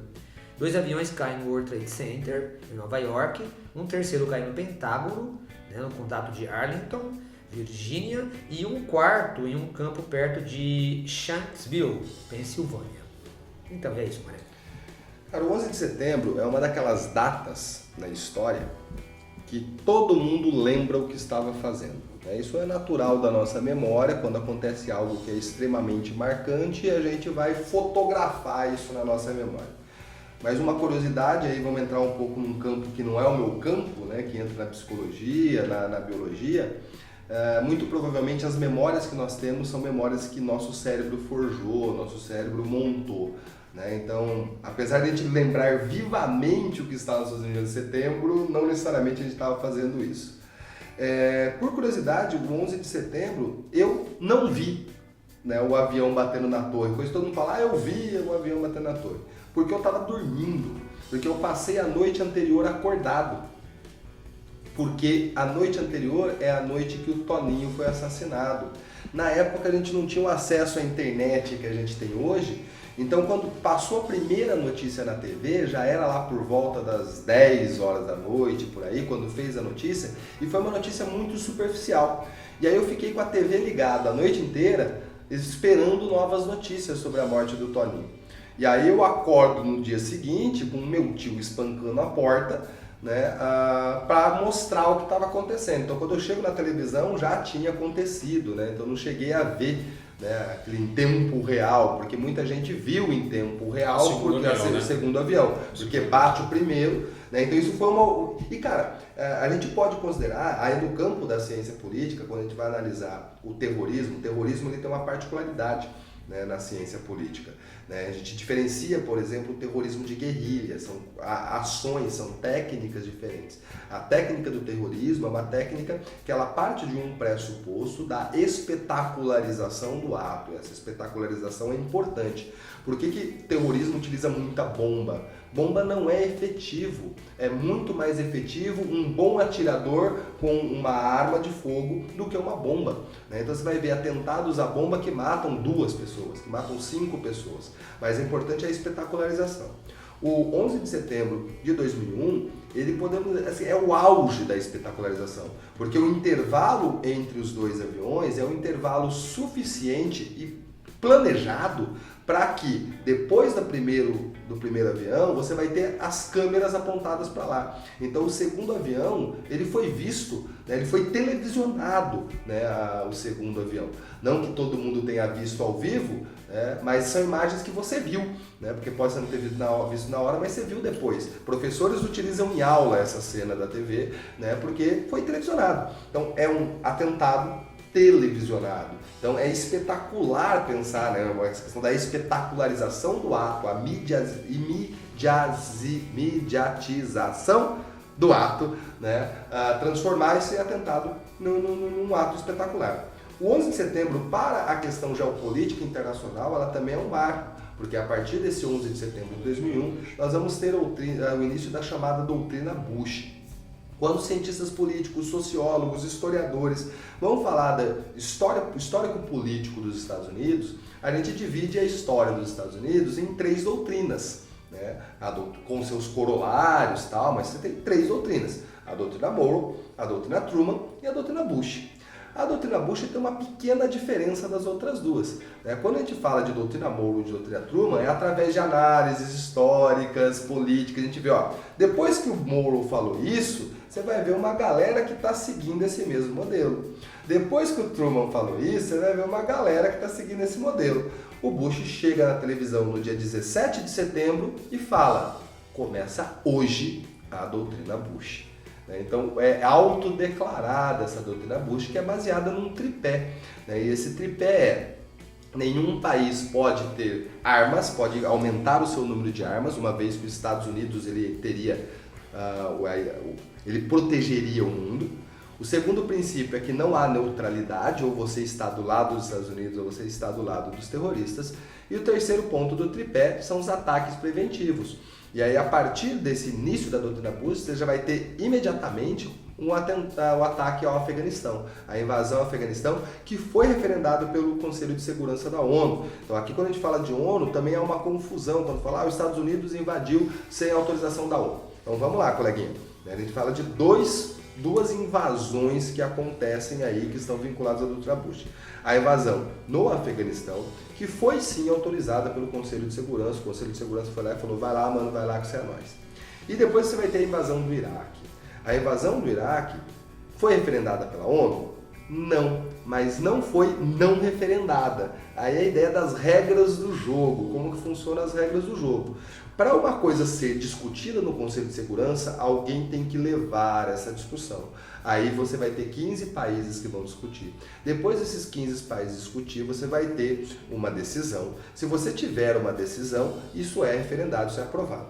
2 aviões caem no World Trade Center, em Nova York, um terceiro cai no Pentágono, no condado de Arlington, Virgínia, e um quarto em um campo perto de Shanksville, Pensilvânia. Então é isso, Maria. Cara, o 11 de setembro é uma daquelas datas na história que todo mundo lembra o que estava fazendo. Isso é natural da nossa memória, quando acontece algo que é extremamente marcante, a gente vai fotografar isso na nossa memória. Mas uma curiosidade, aí vamos entrar um pouco num campo que não é o meu campo, né, que entra na psicologia, na biologia. Muito provavelmente as memórias que nós temos são memórias que nosso cérebro forjou, nosso cérebro montou. Né? Então, apesar de a gente lembrar vivamente o que estava nos 11 de setembro, não necessariamente a gente estava fazendo isso. Por curiosidade, o 11 de setembro eu não vi, né, o avião batendo na torre. Coisa todo mundo fala, eu vi o avião batendo na torre. Porque eu estava dormindo, porque eu passei a noite anterior acordado. Porque a noite anterior é a noite que o Toninho foi assassinado. Na época a gente não tinha o acesso à internet que a gente tem hoje, então quando passou a primeira notícia na TV, já era lá por volta das 10 horas da noite, por aí, quando fez a notícia, e foi uma notícia muito superficial. E aí eu fiquei com a TV ligada a noite inteira, esperando novas notícias sobre a morte do Toninho. E aí eu acordo no dia seguinte com o meu tio espancando a porta, né, para mostrar o que estava acontecendo. Então quando eu chego na televisão já tinha acontecido, né, então eu não cheguei a ver, né, aquele em tempo real, porque muita gente viu em tempo real porque o segundo avião, porque bate o primeiro, né, então isso foi uma... E cara, a gente pode considerar, aí no campo da ciência política, quando a gente vai analisar o terrorismo ele tem uma particularidade, né, na ciência política. Né? A gente diferencia, por exemplo, o terrorismo de guerrilha, são ações, são técnicas diferentes. A técnica do terrorismo é uma técnica que ela parte de um pressuposto da espetacularização do ato. Essa espetacularização é importante. Por que o terrorismo utiliza muita bomba? Bomba não é efetivo, é muito mais efetivo um bom atirador com uma arma de fogo do que uma bomba. Né? Então você vai ver atentados à bomba que matam 2 pessoas, que matam 5 pessoas, mas o importante é a espetacularização. O 11 de setembro de 2001, ele é o auge da espetacularização, porque o intervalo entre os 2 aviões é um intervalo suficiente e planejado para que depois do primeiro avião você vai ter as câmeras apontadas para lá. Então o segundo avião ele foi visto, né, ele foi televisionado, né, o segundo avião. Não que todo mundo tenha visto ao vivo, né, mas são imagens que você viu, né, porque pode não ter visto na hora, mas você viu depois. Professores utilizam em aula essa cena da TV, né, porque foi televisionado. Então é um atentado televisionado. Então é espetacular pensar, né, essa questão da espetacularização do ato, a mediatização do ato, né, transformar esse atentado num ato espetacular. O 11 de setembro, para a questão geopolítica internacional, ela também é um marco, porque a partir desse 11 de setembro de 2001, nós vamos ter o início da chamada doutrina Bush. Quando cientistas políticos, sociólogos, historiadores vão falar da histórico político dos Estados Unidos, a gente divide a história dos Estados Unidos em 3 doutrinas, né? Com seus corolários e tal, mas você tem 3 doutrinas: a doutrina Monroe, a doutrina Truman e a doutrina Bush. A doutrina Bush tem uma pequena diferença das outras duas, né? Quando a gente fala de doutrina Monroe e de doutrina Truman, é através de análises históricas, políticas. A gente vê, ó, depois que o Monroe falou isso, você vai ver uma galera que está seguindo esse mesmo modelo. Depois que o Truman falou isso, você vai ver uma galera que está seguindo esse modelo. O Bush chega na televisão no dia 17 de setembro e fala: começa hoje a doutrina Bush. Então é autodeclarada essa doutrina Bush, que é baseada num tripé. E esse tripé é: nenhum país pode ter armas, pode aumentar o seu número de armas, uma vez que os Estados Unidos ele teria, ele protegeria o mundo. O segundo princípio é que não há neutralidade, ou você está do lado dos Estados Unidos ou você está do lado dos terroristas. E o terceiro ponto do tripé são os ataques preventivos. E aí, a partir desse início da doutrina Bush, você já vai ter imediatamente o ataque ao Afeganistão, a invasão ao Afeganistão, que foi referendado pelo Conselho de Segurança da ONU. Então aqui, quando a gente fala de ONU, também há uma confusão quando fala os Estados Unidos invadiu sem autorização da ONU. Então vamos lá, coleguinha. A gente fala de duas invasões que acontecem aí, que estão vinculadas à doutrina Bush. A invasão no Afeganistão, que foi sim autorizada pelo Conselho de Segurança. O Conselho de Segurança foi lá e falou: vai lá, mano, vai lá que você é nós. E depois você vai ter a invasão do Iraque. A invasão do Iraque foi referendada pela ONU? Não, mas não foi não referendada. Aí a ideia das regras do jogo, como que funcionam as regras do jogo. Para uma coisa ser discutida no Conselho de Segurança, alguém tem que levar essa discussão. Aí você vai ter 15 países que vão discutir. Depois desses 15 países discutir, você vai ter uma decisão. Se você tiver uma decisão, isso é referendado, isso é aprovado.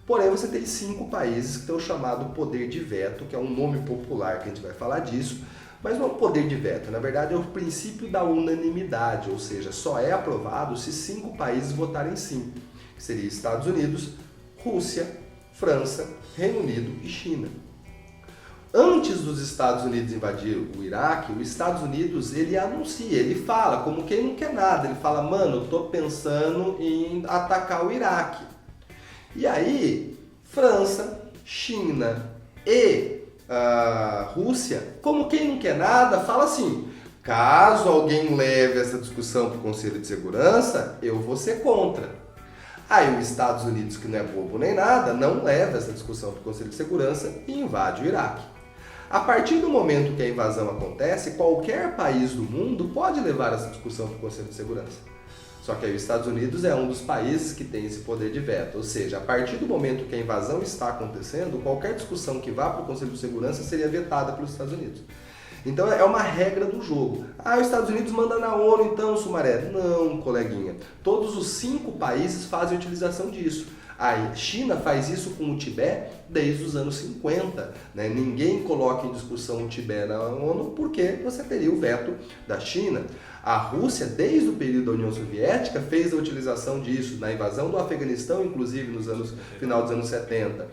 Porém, você tem 5 países que têm o chamado poder de veto, que é um nome popular que a gente vai falar disso, mas não é o poder de veto, na verdade é o princípio da unanimidade, ou seja, só é aprovado se 5 países votarem sim, que seria Estados Unidos, Rússia, França, Reino Unido e China. Antes dos Estados Unidos invadir o Iraque, os Estados Unidos ele anuncia, ele fala como quem não quer nada, ele fala: mano, eu tô pensando em atacar o Iraque. E aí, França, China e Rússia, como quem não quer nada, fala assim: caso alguém leve essa discussão para o Conselho de Segurança, eu vou ser contra. Aí os Estados Unidos, que não é bobo nem nada, não leva essa discussão para o Conselho de Segurança e invade o Iraque. A partir do momento que a invasão acontece, qualquer país do mundo pode levar essa discussão para o Conselho de Segurança. Só que aí os Estados Unidos é um dos países que tem esse poder de veto, ou seja, a partir do momento que a invasão está acontecendo, qualquer discussão que vá para o Conselho de Segurança seria vetada pelos Estados Unidos. Então é uma regra do jogo. Os Estados Unidos manda na ONU então, Sumaré? Não, coleguinha. Todos os 5 países fazem utilização disso. A China faz isso com o Tibete desde os anos 50. Né? Ninguém coloca em discussão o Tibete na ONU porque você teria o veto da China. A Rússia, desde o período da União Soviética, fez a utilização disso, na invasão do Afeganistão, inclusive final dos anos 70.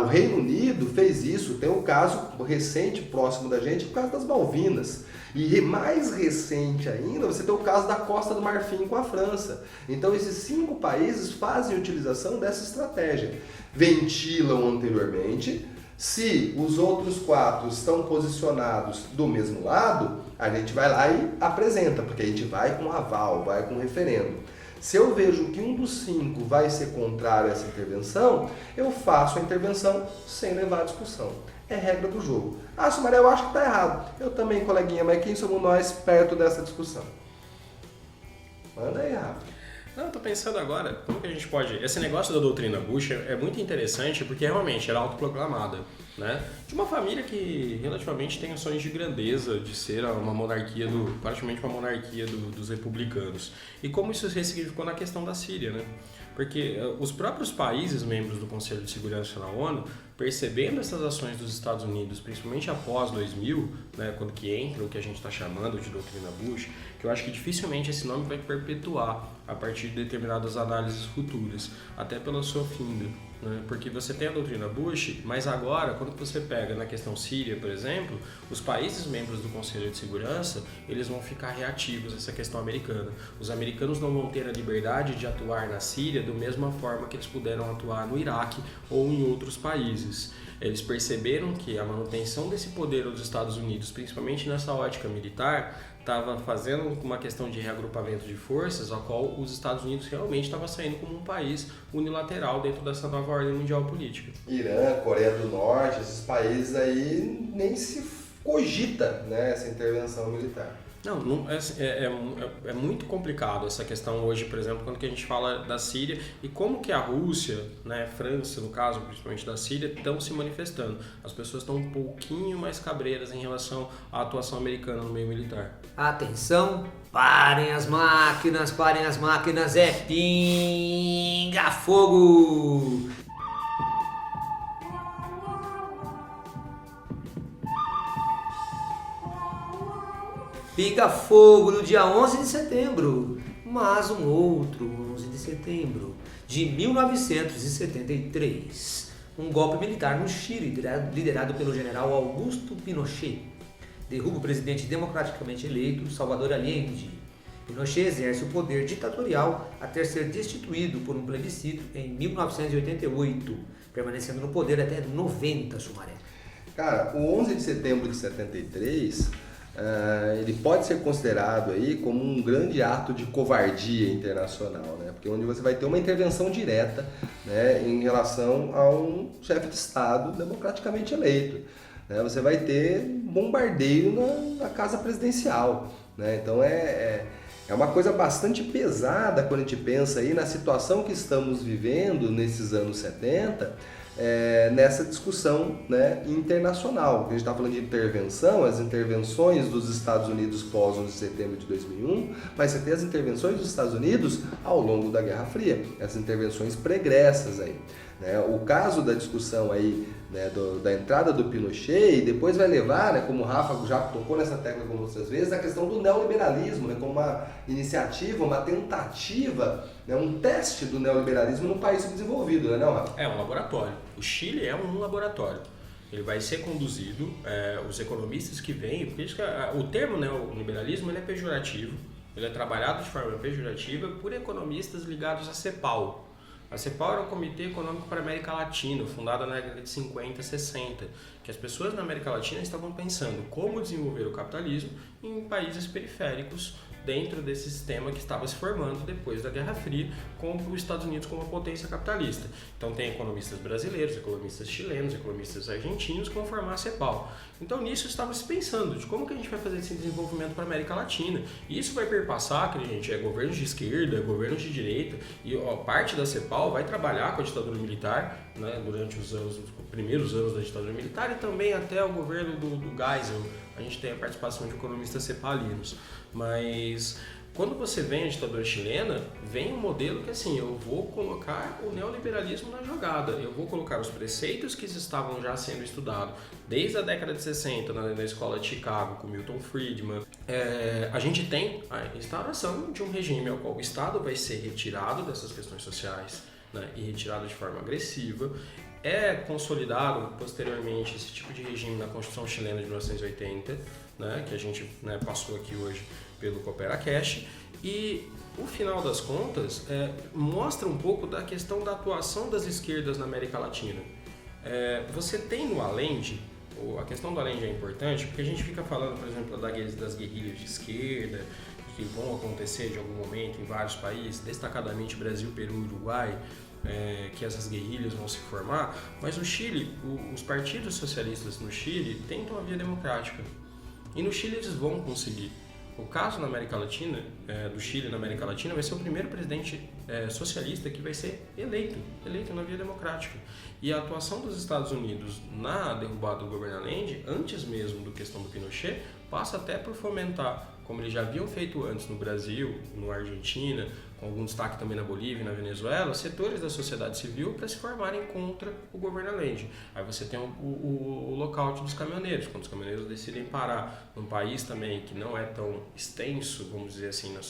O Reino Unido fez isso, tem um caso recente, próximo da gente, por causa das Malvinas. E mais recente ainda, você tem o caso da Costa do Marfim com a França. Então esses 5 países fazem utilização dessa estratégia. Ventilam anteriormente. Se os outros 4 estão posicionados do mesmo lado, a gente vai lá e apresenta, porque a gente vai com aval, vai com referendo. Se eu vejo que um dos 5 vai ser contrário a essa intervenção, eu faço a intervenção sem levar a discussão. É regra do jogo. Sumaré, eu acho que está errado. Eu também, coleguinha, mas quem somos nós perto dessa discussão? Manda aí, Rafa. Não, tô pensando agora, como que a gente pode... Esse negócio da doutrina Bush é muito interessante porque realmente ela é autoproclamada. né? De uma família que relativamente tem ações de grandeza, de ser uma monarquia, praticamente uma monarquia dos republicanos. E como isso ressignificou na questão da Síria, né? Porque os próprios países membros do Conselho de Segurança da ONU, percebendo essas ações dos Estados Unidos, principalmente após 2000, né, quando que entra o que a gente está chamando de doutrina Bush, que eu acho que dificilmente esse nome vai perpetuar a partir de determinadas análises futuras, até pela sua finda. Né? Porque você tem a doutrina Bush, mas agora, quando você pega na questão Síria, por exemplo, os países membros do Conselho de Segurança, eles vão ficar reativos a essa questão americana. Os americanos não vão ter a liberdade de atuar na Síria da mesma forma que eles puderam atuar no Iraque ou em outros países. Eles perceberam que a manutenção desse poder dos Estados Unidos, principalmente nessa ótica militar, estava fazendo uma questão de reagrupamento de forças, a qual os Estados Unidos realmente estava saindo como um país unilateral dentro dessa nova ordem mundial política. Irã, Coreia do Norte, esses países aí nem se cogita, né, essa intervenção militar. Não, é muito complicado essa questão hoje, por exemplo, quando que a gente fala da Síria e como que a Rússia, né, França, no caso, principalmente da Síria, estão se manifestando. As pessoas estão um pouquinho mais cabreiras em relação à atuação americana no meio militar. Atenção, parem as máquinas, é pinga fogo! Pinga fogo no dia 11 de setembro, mas um outro 11 de setembro de 1973. Um golpe militar no Chile, liderado pelo general Augusto Pinochet, derruba o presidente democraticamente eleito Salvador Allende. Pinochet exerce o poder ditatorial até ser destituído por um plebiscito em 1988, permanecendo no poder até 90, Sumaré. Cara, o 11 de setembro de 73... ele pode ser considerado aí como um grande ato de covardia internacional, né? Porque onde você vai ter uma intervenção direta, né, em relação a um chefe de Estado democraticamente eleito, né? Você vai ter bombardeio na casa presidencial, né? Então é uma coisa bastante pesada quando a gente pensa aí na situação que estamos vivendo nesses anos 70, nessa discussão, né, internacional. A gente está falando de intervenção, as intervenções dos Estados Unidos pós 11 de setembro de 2001, mas você tem as intervenções dos Estados Unidos ao longo da Guerra Fria, essas intervenções pregressas aí. Né? O caso da discussão aí, né, da entrada do Pinochet, e depois vai levar, né, como o Rafa já tocou nessa tecla com outras vezes, a questão do neoliberalismo, né, como uma iniciativa, uma tentativa, né, um teste do neoliberalismo num país subdesenvolvido, né, não, Rafa? É um laboratório. O Chile é um laboratório. Ele vai ser conduzido, os economistas que vêm, porque isso que, o termo neoliberalismo ele é pejorativo, ele é trabalhado de forma pejorativa por economistas ligados à CEPAL. A CEPAL era um Comitê Econômico para a América Latina, fundado na década de 50 e 60, que as pessoas na América Latina estavam pensando como desenvolver o capitalismo em países periféricos dentro desse sistema que estava se formando depois da Guerra Fria, com os Estados Unidos como uma potência capitalista. Então tem economistas brasileiros, economistas chilenos, economistas argentinos que vão formar a CEPAL. Então nisso estava se pensando de como que a gente vai fazer esse desenvolvimento para a América Latina. E isso vai perpassar, que a gente governos de esquerda, governos de direita, e parte da CEPAL vai trabalhar com a ditadura militar, né, durante os primeiros anos da ditadura militar e também até o governo do Geisel. A gente tem a participação de economistas cepalinos. Mas quando você vem a ditadura chilena, vem um modelo que assim, eu vou colocar o neoliberalismo na jogada, eu vou colocar os preceitos que estavam já sendo estudados desde a década de 60 na escola de Chicago com Milton Friedman. A gente tem a instauração de um regime ao qual o Estado vai ser retirado dessas questões sociais, né, e retirado de forma agressiva. É consolidado posteriormente esse tipo de regime na Constituição chilena de 1980, né, que a gente, né, passou aqui hoje pelo Coopera Cash, e o final das contas mostra um pouco da questão da atuação das esquerdas na América Latina. Você tem no Allende, a questão do Allende é importante porque a gente fica falando, por exemplo, das guerrilhas de esquerda que vão acontecer de algum momento em vários países, destacadamente Brasil, Peru e Uruguai, que essas guerrilhas vão se formar, mas no Chile, os partidos socialistas no Chile tentam a via democrática. E no Chile eles vão conseguir. O caso na América Latina, do Chile na América Latina, vai ser o primeiro presidente socialista que vai ser eleito na via democrática. E a atuação dos Estados Unidos na derrubada do governo Allende, antes mesmo da questão do Pinochet, passa até por fomentar, como eles já haviam feito antes no Brasil, no Argentina, com algum destaque também na Bolívia e na Venezuela, setores da sociedade civil para se formarem contra o governo Allende. Aí você tem o lockout dos caminhoneiros, quando os caminhoneiros decidem parar num país também que não é tão extenso, vamos dizer assim, na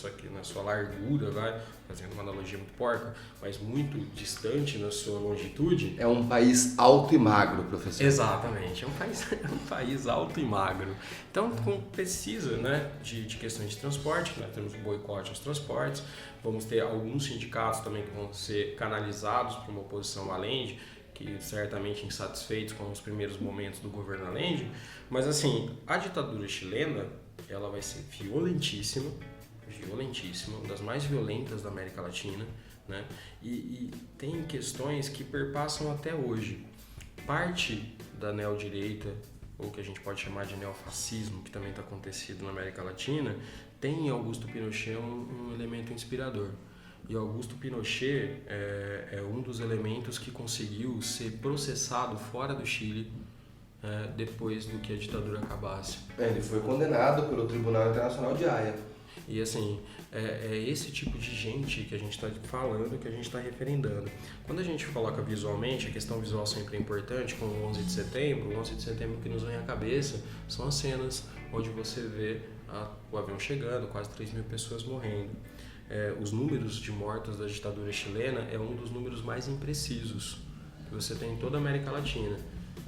sua largura, fazendo uma analogia muito porca, mas muito distante na sua longitude. É um país alto e magro, professor. Exatamente, é um país alto e magro. Então, precisa, né, de questões de transporte, nós temos o boicote aos transportes, vamos ter alguns sindicatos também que vão ser canalizados para uma oposição ao Allende, que certamente insatisfeitos com os primeiros momentos do governo Allende, mas assim, a ditadura chilena, ela vai ser violentíssima, uma das mais violentas da América Latina, né? E tem questões que perpassam até hoje. Parte da neodireita, ou que a gente pode chamar de neofascismo, que também está acontecido na América Latina, tem em Augusto Pinochet um elemento inspirador. E Augusto Pinochet é um dos elementos que conseguiu ser processado fora do Chile depois do que a ditadura acabasse. Ele foi condenado pelo Tribunal Internacional de Haia. E assim, é esse tipo de gente que a gente está falando, que a gente está referendando. Quando a gente coloca visualmente, a questão visual sempre é importante, com o 11 de setembro, o 11 de setembro que nos vem à cabeça são as cenas onde você vê o avião chegando, quase 3.000 pessoas morrendo. Os números de mortos da ditadura chilena é um dos números mais imprecisos que você tem em toda a América Latina.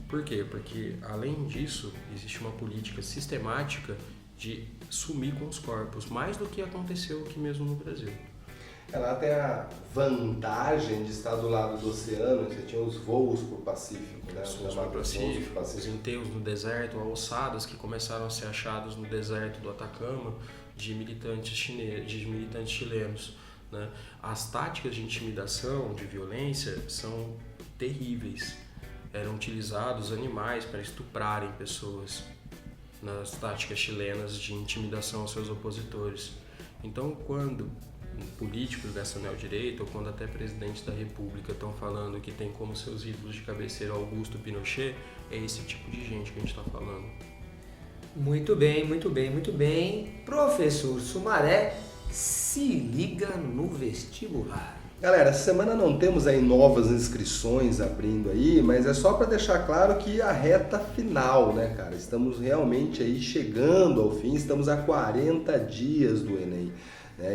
Por quê? Porque, além disso, existe uma política sistemática de sumir com os corpos, mais do que aconteceu aqui mesmo no Brasil. Ela tem a vantagem de estar do lado do oceano, você tinha os voos para o Pacífico, né? Os voos para o Pacífico, os enterros no deserto, ossadas que começaram a ser achadas no deserto do Atacama de militantes chilenos, né? As táticas de intimidação, de violência, são terríveis. Eram utilizados animais para estuprarem pessoas nas táticas chilenas de intimidação aos seus opositores. Então, quando políticos dessa neodireita, ou quando até presidentes da República estão falando que tem como seus ídolos de cabeceira Augusto Pinochet, é esse tipo de gente que a gente está falando. Muito bem, muito bem, muito bem. Professor Sumaré, se liga no vestibular. Galera, essa semana não temos aí novas inscrições abrindo aí, mas é só para deixar claro que a reta final, né, cara? Estamos realmente aí chegando ao fim, estamos a 40 dias do Enem.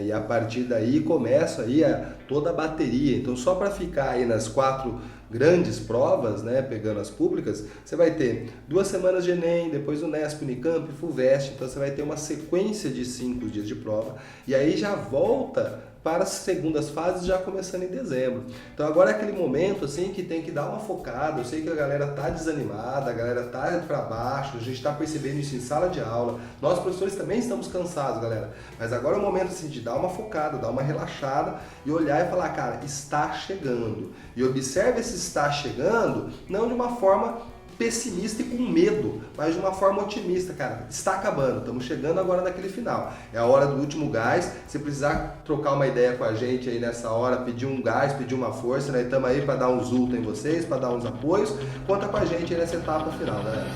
E a partir daí começa aí toda a bateria. Então, só para ficar aí nas 4 grandes provas, né, pegando as públicas, você vai ter 2 semanas de Enem, depois Unesp, Unicamp, FUVEST. Então, você vai ter uma sequência de 5 dias de prova e aí já volta para as segundas fases já começando em dezembro. Então agora é aquele momento assim que tem que dar uma focada. Eu sei que a galera tá desanimada, a galera tá para baixo, a gente está percebendo isso em sala de aula. Nós professores também estamos cansados, galera. Mas agora é o momento assim de dar uma focada, dar uma relaxada e olhar e falar, cara, está chegando. E observe esse está chegando não de uma forma pessimista e com medo, mas de uma forma otimista, cara. Está acabando, estamos chegando agora naquele final. É a hora do último gás. Se precisar trocar uma ideia com a gente aí nessa hora, pedir um gás, pedir uma força, né? Estamos aí para dar uns ultra em vocês, para dar uns apoios. Conta com a gente aí nessa etapa final, galera.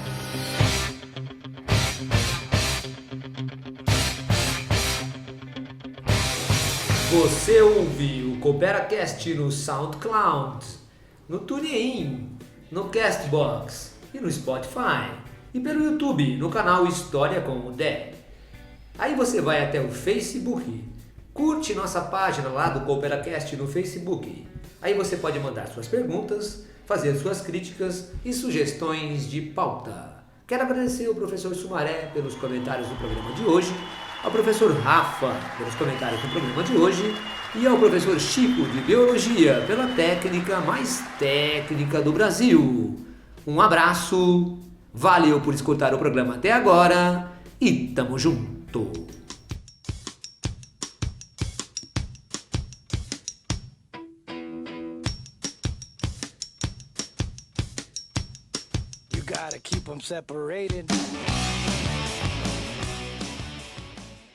Você ouve o CooperaCast no SoundCloud, no TuneIn, no Castbox e no Spotify, e pelo YouTube no canal História com o Dé. Aí você vai até o Facebook, curte nossa página lá do CooperaCast no Facebook. Aí você pode mandar suas perguntas, fazer suas críticas e sugestões de pauta. Quero agradecer ao professor Sumaré pelos comentários do programa de hoje, ao professor Rafa pelos comentários do programa de hoje e ao professor Chico de Biologia pela técnica mais técnica do Brasil. Um abraço, valeu por escutar o programa até agora e tamo junto! You gotta keep them separated.